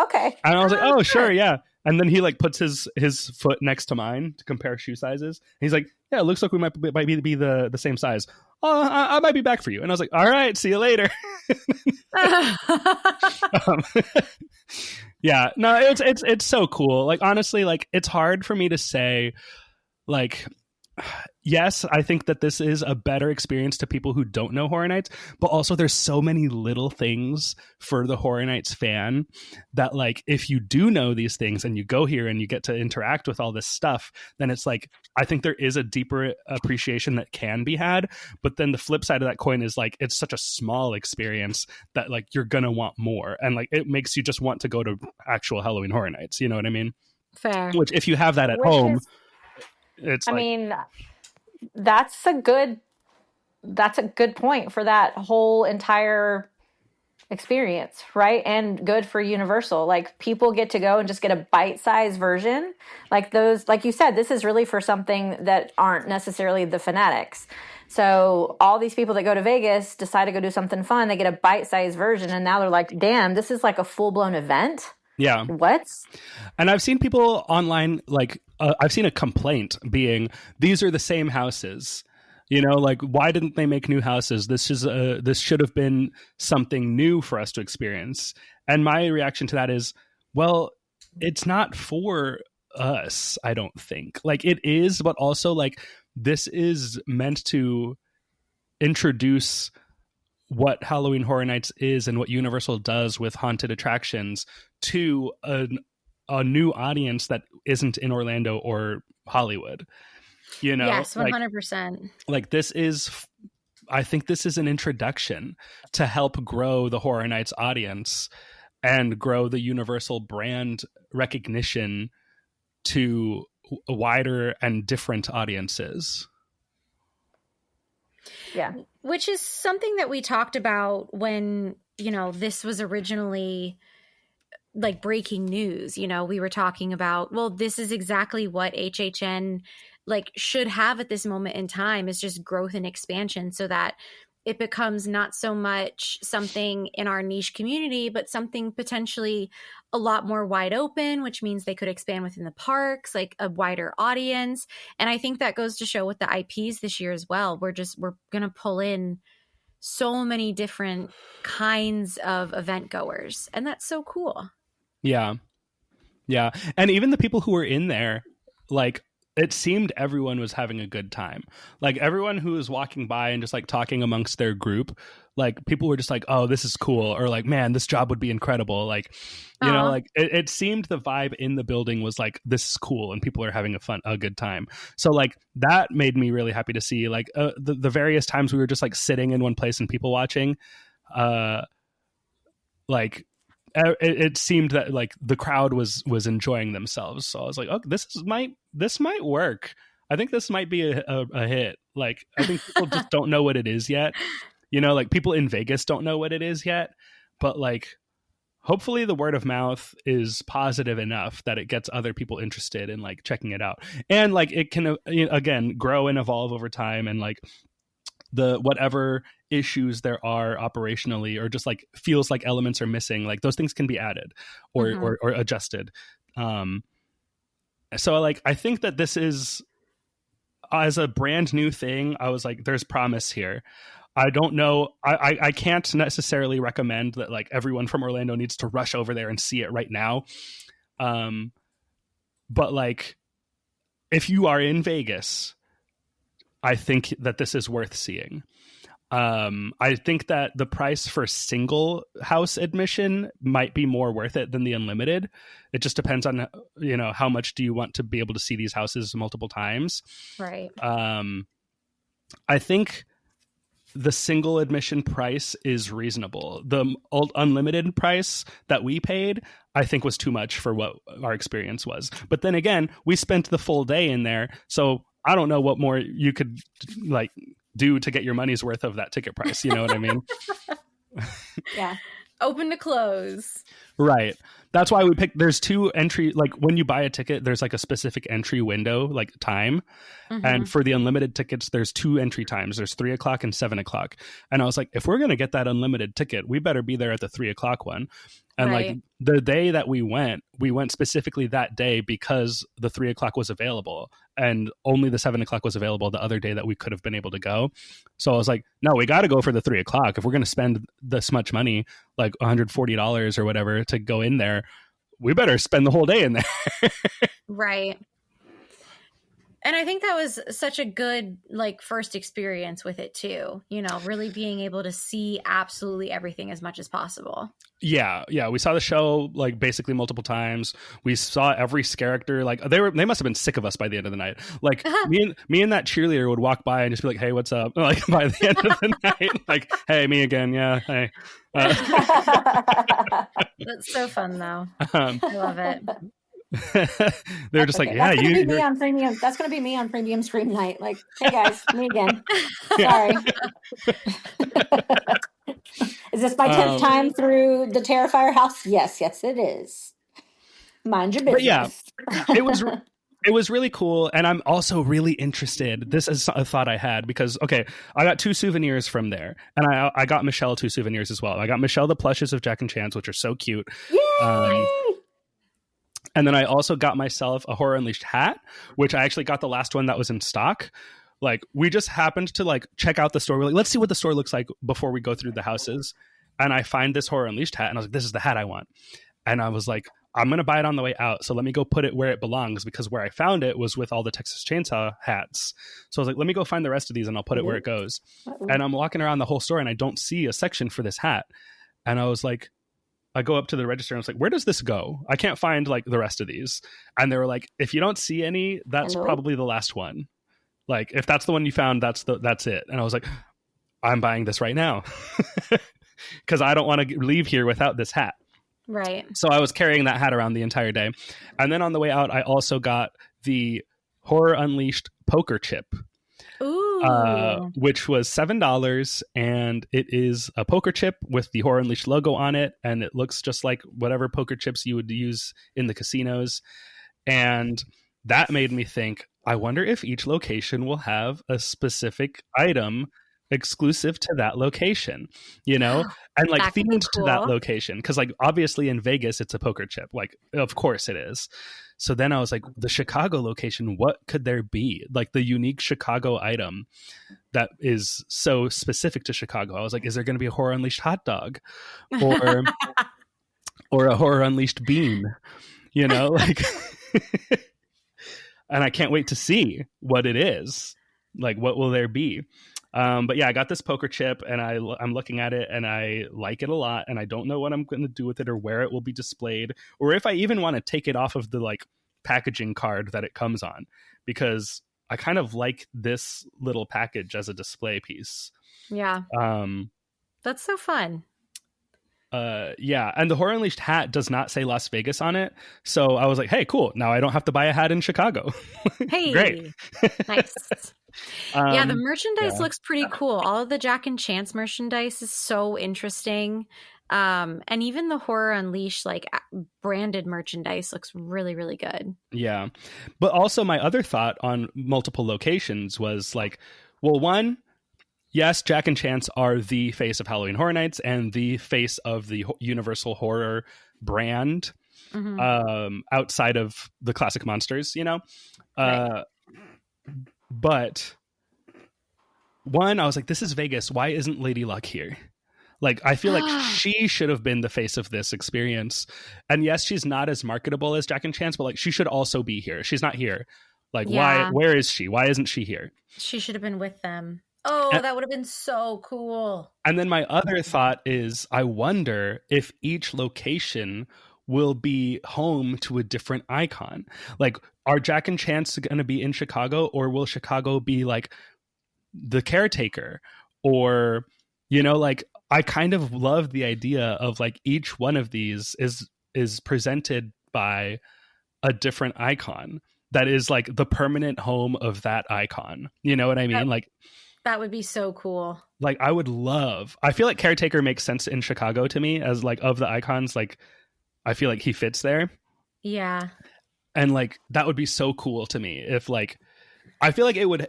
okay. And I was like, oh, sure, yeah. And then he like puts his foot next to mine to compare shoe sizes. And he's like, yeah, it looks like we might be the same size. Oh, I might be back for you. And I was like, all right, see you later. Yeah, no, it's so cool. Like honestly, like it's hard for me to say, like, yes, I think that this is a better experience to people who don't know Horror Nights, but also there's so many little things for the Horror Nights fan that like, if you do know these things and you go here and you get to interact with all this stuff, then it's like, I think there is a deeper appreciation that can be had. But then the flip side of that coin is like, it's such a small experience that like, you're going to want more. And like, it makes you just want to go to actual Halloween Horror Nights. You know what I mean? Fair. Which if you have that at home, it's I mean, that's a good point for that whole entire experience, right? And good for Universal. Like people get to go and just get a bite-sized version. Like those, like you said, this is really for something that aren't necessarily the fanatics. So all these people that go to Vegas decide to go do something fun, they get a bite-sized version, and now they're like, damn, this is like a full-blown event. Yeah. What? And I've seen people online, like, I've seen a complaint being, these are the same houses. You know, like, why didn't they make new houses? This should have been something new for us to experience. And my reaction to that is, well, it's not for us, I don't think. Like, it is, but also, like, this is meant to introduce what Halloween Horror Nights is and what Universal does with haunted attractions to a new audience that isn't in Orlando or Hollywood. You know, yes, 100%. Like this is, I think this is an introduction to help grow the Horror Nights audience and grow the Universal brand recognition to wider and different audiences. Yeah. Which is something that we talked about when, you know, this was originally like breaking news. You know, we were talking about, well, this is exactly what HHN like should have at this moment in time, is just growth and expansion, so that it becomes not so much something in our niche community, but something potentially a lot more wide open, which means they could expand within the parks, like a wider audience. And I think that goes to show with the IPs this year as well. We're going to pull in so many different kinds of event goers. And that's so cool. Yeah. Yeah. And even the people who were in there, like, it seemed everyone was having a good time. Like everyone who was walking by and just like talking amongst their group, like people were just like, oh, this is cool. Or like, man, this job would be incredible. Like, you know, like it seemed the vibe in the building was like, this is cool. And people are having a good time. So like that made me really happy to see, like the various times we were just like sitting in one place and people watching, like, it seemed that like the crowd was enjoying themselves. So I was like, oh, this might work. I think this might be a hit. Like, I think people just don't know what it is yet. You know, like people in Vegas don't know what it is yet, but like, hopefully the word of mouth is positive enough that it gets other people interested in like checking it out. And like, it can, again, grow and evolve over time. And like the, whatever issues there are operationally, or just like feels like elements are missing, like those things can be added or adjusted. So like I think that this is, as a brand new thing, I was like, there's promise here. I don't know, I can't necessarily recommend that like everyone from Orlando needs to rush over there and see it right now, but like if you are in Vegas, I think that this is worth seeing. I think that the price for single house admission might be more worth it than the unlimited. It just depends on, you know, how much do you want to be able to see these houses multiple times. Right. I think the single admission price is reasonable. The unlimited price that we paid, I think, was too much for what our experience was. But then again, we spent the full day in there, so I don't know what more you could like do to get your money's worth of that ticket price. You know what I mean? Yeah. Open to close. Right. That's why we picked, there's two entry, like when you buy a ticket, there's like a specific entry window, like time. Mm-hmm. And for the unlimited tickets, there's two entry times. There's 3:00 and 7:00. And I was like, if we're going to get that unlimited ticket, we better be there at the 3:00 one. And right. Like the day that we went specifically that day because the 3:00 was available, and only the 7:00 was available the other day that we could have been able to go. So I was like, no, we got to go for the 3:00. If we're going to spend this much money, like $140 or whatever to go in there, we better spend the whole day in there. Right. And I think that was such a good, like, first experience with it too, you know, really being able to see absolutely everything as much as possible. Yeah. We saw the show like basically multiple times. We saw every character. Like they must have been sick of us by the end of the night. Like me and that cheerleader would walk by and just be like, "Hey, what's up?" Like by the end of the night, like, "Hey, me again." Yeah. Hey. That's so fun though. I love it. They're just like, okay, yeah, that's gonna be me on premium. That's gonna be me on premium stream night. Like, hey guys, me again. Sorry. Is this my 10th time through the Terrifier house? Yes, it is. Mind your But yeah, business. it was really cool, and I'm also really interested. This is a thought I had because I got 2 souvenirs from there, and I got Michelle 2 souvenirs as well. I got Michelle the plushes of Jack and Chance, which are so cute. Yay! And then I also got myself a Horror Unleashed hat, which I actually got the last one that was in stock. Like, we just happened to like check out the store. We're like, let's see what the store looks like before we go through the houses. And I find this Horror Unleashed hat, and I was like, this is the hat I want. And I was like, I'm going to buy it on the way out. So let me go put it where it belongs, because where I found it was with all the Texas Chainsaw hats. So I was like, let me go find the rest of these and I'll put it where it goes. And I'm walking around the whole store and I don't see a section for this hat. And I was like, I go up to the register and I was like, where does this go? I can't find like the rest of these. And they were like, if you don't see any, that's probably the last one. Like, if that's the one you found, that's it. And I was like, I'm buying this right now because I don't want to leave here without this hat. Right. So I was carrying that hat around the entire day. And then on the way out, I also got the Horror Unleashed poker chip. Ooh. Which was $7, and it is a poker chip with the Horror Unleashed logo on it, and it looks just like whatever poker chips you would use in the casinos. And that made me think, I wonder if each location will have a specific item exclusive to that location, you know, and like themed to that location, because like obviously in Vegas it's a poker chip, like of course it is. So then I was like, the Chicago location, what could there be, like the unique Chicago item that is so specific to Chicago? I was like, is there going to be a Horror Unleashed hot dog or or a Horror Unleashed bean, you know, like and I can't wait to see what it is, like what will there be. But yeah, I got this poker chip and I'm looking at it and I like it a lot, and I don't know what I'm going to do with it or where it will be displayed, or if I even want to take it off of the like packaging card that it comes on, because I kind of like this little package as a display piece. Yeah. That's so fun. Yeah, and the Horror Unleashed hat does not say Las Vegas on it, so I was like, hey, cool, now I don't have to buy a hat in Chicago. Hey, great. Nice. Yeah, the merchandise looks pretty cool. All of the Jack and Chance merchandise is so interesting. And even the Horror Unleashed like branded merchandise looks really, really good. Yeah. But also my other thought on multiple locations was like, well, one, yes, Jack and Chance are the face of Halloween Horror Nights and the face of the Universal Horror brand, outside of the classic monsters, you know? Right. But one, I was like, this is Vegas. Why isn't Lady Luck here? Like, I feel like she should have been the face of this experience. And yes, she's not as marketable as Jack and Chance, but like, she should also be here. She's not here. Like, why? Where is she? Why isn't she here? She should have been with them. Oh, that would have been so cool. And then my other thought is, I wonder if each location will be home to a different icon. Like, are Jack and Chance going to be in Chicago, or will Chicago be like the caretaker? Or, you know, like, I kind of love the idea of like each one of these is presented by a different icon that is like the permanent home of that icon. You know what I mean? Like, that would be so cool. Like, I feel like caretaker makes sense in Chicago to me as like of the icons. Like, I feel like he fits there. Yeah. And like, that would be so cool to me if like, I feel like it would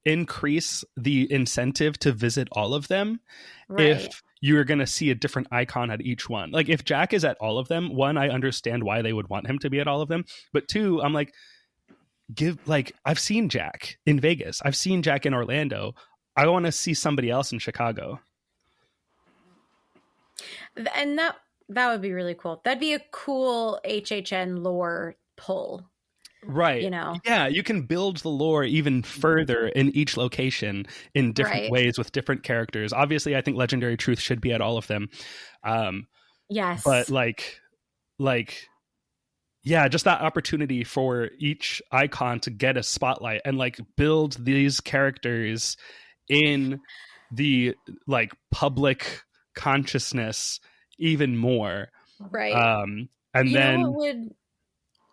increase the incentive to visit all of them. Right. If you're going to see a different icon at each one. Like, if Jack is at all of them, one, I understand why they would want him to be at all of them. But two, I'm like, I've seen Jack in Vegas. I've seen Jack in Orlando. I want to see somebody else in Chicago. And that would be really cool. That'd be a cool HHN lore pull. Right. You know? Yeah, you can build the lore even further in each location in different ways with different characters. Obviously, I think Legendary Truth should be at all of them. Yes. But yeah, just that opportunity for each icon to get a spotlight and like build these characters in the like public consciousness even more. Right. And then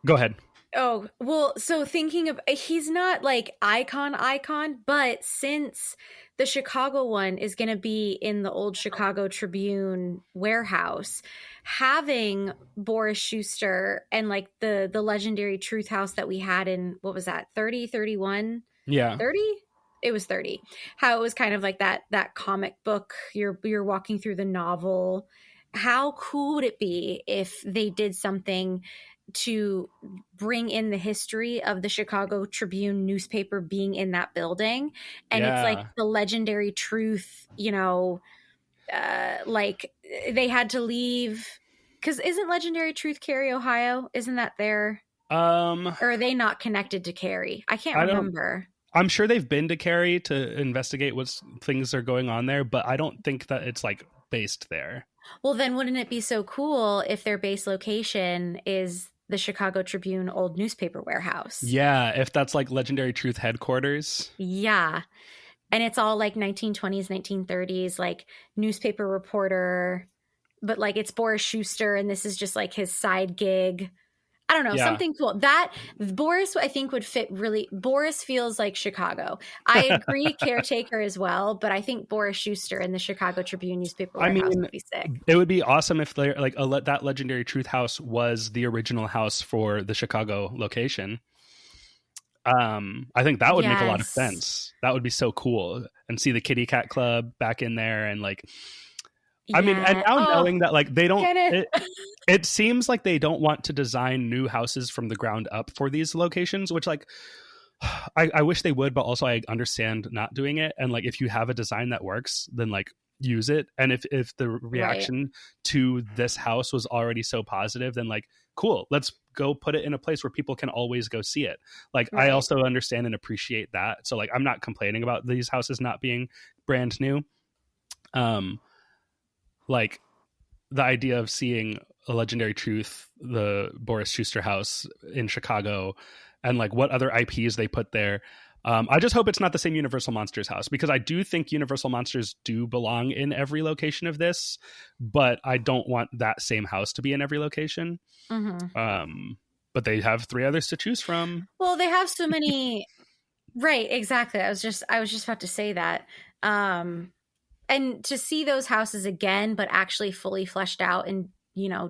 go ahead. Oh, well, so thinking of, he's not like icon, but since the Chicago one is going to be in the old Chicago Tribune warehouse, having Boris Schuster and like the legendary Truth House that we had in, what was that, 30, 31? Yeah. 30? It was 30. How it was kind of like that comic book, you're walking through the novel. How cool would it be if they did something to bring in the history of the Chicago Tribune newspaper being in that building? And it's like the legendary Truth, like they had to leave, because isn't legendary Truth Cary, Ohio? Isn't that there? Or are they not connected to Cary? I can't remember. I'm sure they've been to Cary to investigate what things are going on there, but I don't think that it's like based there. Well, then wouldn't it be so cool if their base location is the Chicago Tribune old newspaper warehouse? Yeah, if that's like legendary Truth headquarters. Yeah. And it's all like 1920s, 1930s, like newspaper reporter, but like it's Boris Schuster and this is just like his side gig. I don't know, something cool. That Boris, I think, would fit really. Boris feels like Chicago. I agree, caretaker as well, but I think Boris Schuster in the Chicago Tribune newspaper warehouse would be sick. It would be awesome if they like that legendary Truth House was the original house for the Chicago location. I think that would make a lot of sense. That would be so cool, and see the Kitty Cat Club back in there, and like. I mean, and now knowing that like they don't, it seems like they don't want to design new houses from the ground up for these locations, which like I wish they would, but also I understand not doing it. And like if you have a design that works, then like use it. And if the reaction to this house was already so positive, then like cool, let's go put it in a place where people can always go see it. Like I also understand and appreciate that. So like I'm not complaining about these houses not being brand new. Like the idea of seeing a legendary Truth, the Boris Schuster house in Chicago, and like what other IPs they put there. I just hope it's not the same Universal Monsters house, because I do think Universal Monsters do belong in every location of this, but I don't want that same house to be in every location. Mm-hmm. But they have 3 others to choose from. Well, they have so many. Right, exactly. I was just about to say that. And to see those houses again, but actually fully fleshed out and,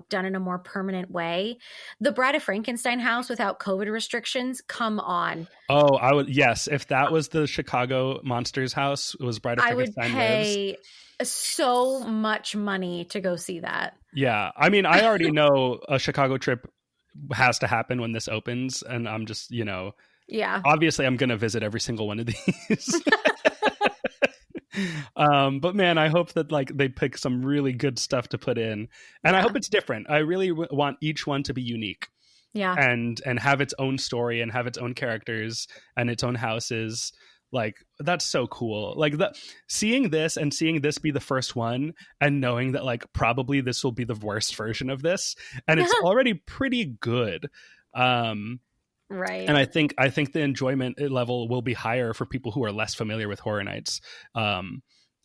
done in a more permanent way. The Bride of Frankenstein house without COVID restrictions, come on. Oh, I would. Yes. If that was the Chicago Monsters house, it was Bride of Frankenstein I would pay so much money to go see that. Yeah. I mean, I already know a Chicago trip has to happen when this opens. And I'm just, obviously I'm going to visit every single one of these. But man, I hope that like they pick some really good stuff to put in, and I hope it's different. I really want each one to be unique, and have its own story and have its own characters and its own houses. Like that's so cool. Like seeing this be the first one, and knowing that like probably this will be the worst version of this, and it's already pretty good. Right. And I think the enjoyment level will be higher for people who are less familiar with Horror Nights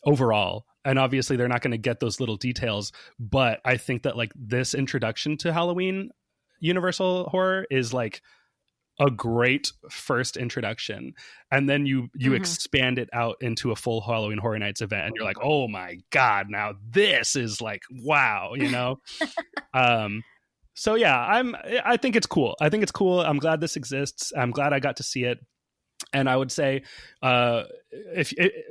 overall. And obviously they're not going to get those little details, but I think that like this introduction to Halloween Universal horror is like a great first introduction. And then you expand it out into a full Halloween Horror Nights event, and you're like, oh my God, now this is like, wow, So yeah, I think it's cool. I'm glad this exists. I'm glad I got to see it. And I would say,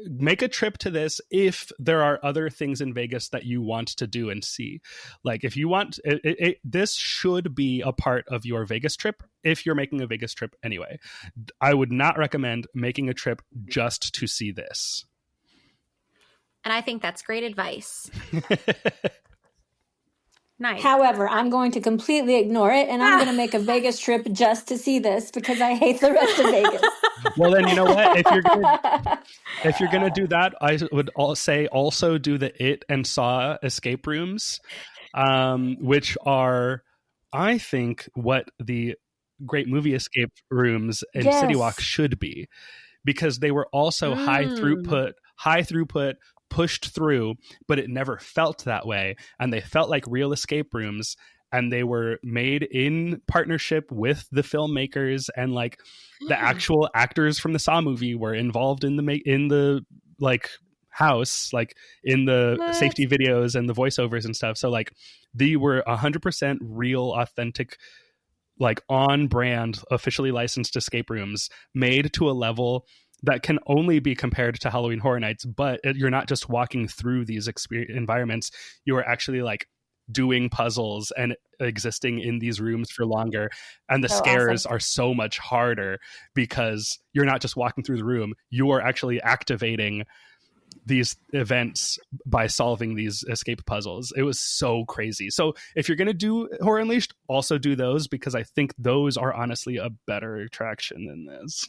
make a trip to this if there are other things in Vegas that you want to do and see. Like if you want, this should be a part of your Vegas trip. If you're making a Vegas trip anyway, I would not recommend making a trip just to see this. And I think that's great advice. Nice. However, I'm going to completely ignore it, and I'm going to make a Vegas trip just to see this because I hate the rest of Vegas. Well, then you know what? If you're gonna do that, I would say also do the It and Saw escape rooms, which are, I think, what the Great Movie escape rooms in City Walk should be, because they were also high throughput. Pushed through, but it never felt that way, and they felt like real escape rooms, and they were made in partnership with the filmmakers, and like the actual actors from the Saw movie were involved in the like house, like in the safety videos and the voiceovers and stuff. So like they were 100% real, authentic, like on brand, officially licensed escape rooms made to a level that can only be compared to Halloween Horror Nights. But you're not just walking through these environments, you are actually like doing puzzles and existing in these rooms for longer. And the scares are so much harder because you're not just walking through the room, you are actually activating these events by solving these escape puzzles. It was so crazy. So if you're going to do Horror Unleashed, also do those, because I think those are honestly a better attraction than this.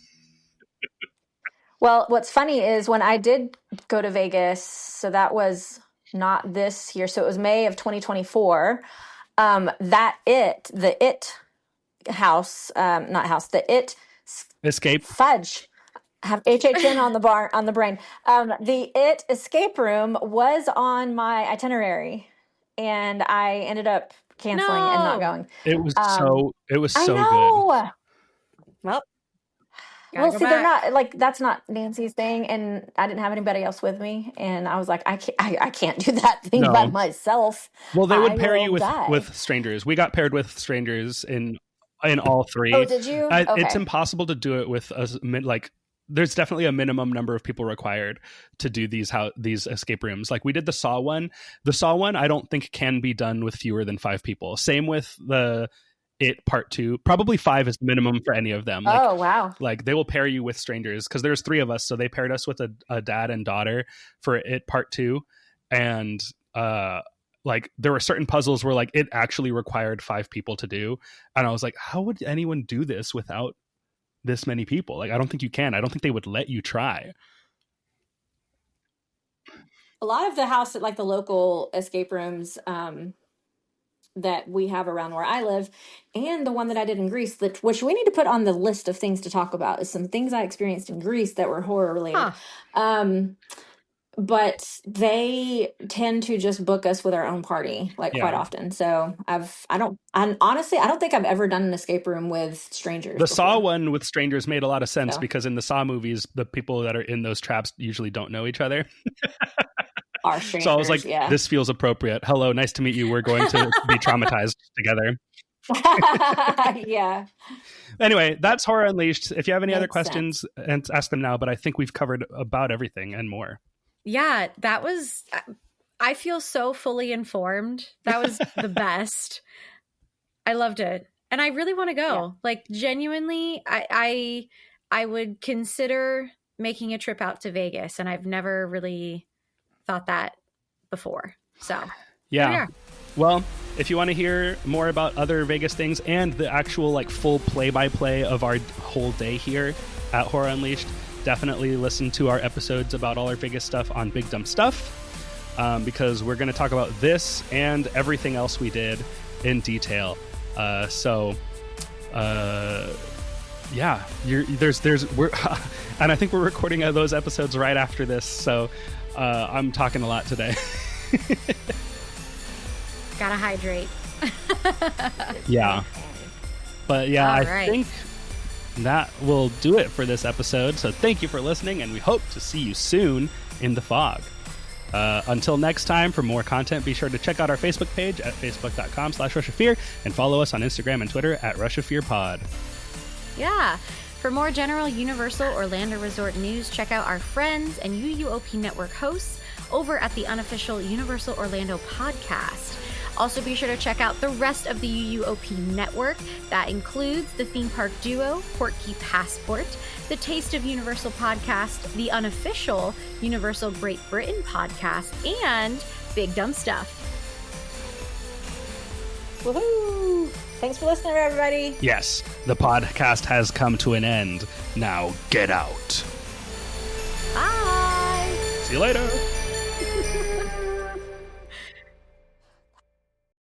Well, what's funny is when I did go to Vegas, so that was not this year, so it was May of 2024, the It house, the It Escape. Fudge. I have HHN on the brain. The It escape room was on my itinerary, and I ended up canceling and not going. It was so good. Well, see, they're not like, that's not Nancy's thing, and I didn't have anybody else with me, and I was like, I can't do that thing by myself. Well, they would pair you with strangers. We got paired with strangers in all three. Oh, did you? Okay. It's impossible to do it with there's definitely a minimum number of people required to do these escape rooms. Like we did the Saw one. The Saw one, I don't think can be done with fewer than 5 people. Same with the It Part 2. Probably 5 is the minimum for any of them. Oh, wow. Like they will pair you with strangers, because there's 3 of us. So they paired us with a dad and daughter for It Part 2. And like there were certain puzzles where like it actually required 5 people to do. And I was like, how would anyone do this without this many people? Like, I don't think you can. I don't think they would let you try. A lot of the house, like the local escape rooms that we have around where I live, and the one that I did in Greece, which we need to put on the list of things to talk about, is some things I experienced in Greece that were horror related. But they tend to just book us with our own party, quite often. So I don't think I've ever done an escape room with strangers. The Saw one with strangers made a lot of sense because in the Saw movies, the people that are in those traps usually don't know each other. Are strangers, so I was like, this feels appropriate. Hello, nice to meet you. We're going to be traumatized together. Yeah. Anyway, that's Horror Unleashed. If you have any other questions, and ask them now, but I think we've covered about everything and more. Yeah, that was, I feel so fully informed. That was the best. I loved it. And I really want to go. Yeah. Like, genuinely, I would consider making a trip out to Vegas, and I've never really thought that before. So, yeah. Well, if you want to hear more about other Vegas things and the actual like full play-by-play of our whole day here at Horror Unleashed, definitely listen to our episodes about all our Vegas stuff on Big Dumb Stuff, because we're going to talk about this and everything else we did in detail. Yeah, we're and I think we're recording those episodes right after this, so I'm talking a lot today. Gotta hydrate. Yeah, but yeah, I think that will do it for this episode. So thank you for listening, and we hope to see you soon in the fog. Until next time, for more content, be sure to check out our Facebook page at facebook.com/RushOfFear and follow us on Instagram and Twitter at RushOfFearPod. Yeah. For more general Universal Orlando Resort news, check out our friends and UUOP Network hosts over at the unofficial Universal Orlando podcast. Also, be sure to check out the rest of the UUOP network. That includes the Theme Park Duo, Portkey Passport, the Taste of Universal podcast, the unofficial Universal Great Britain podcast, and Big Dumb Stuff. Woohoo! Thanks for listening, everybody. Yes, the podcast has come to an end. Now get out. Bye! See you later.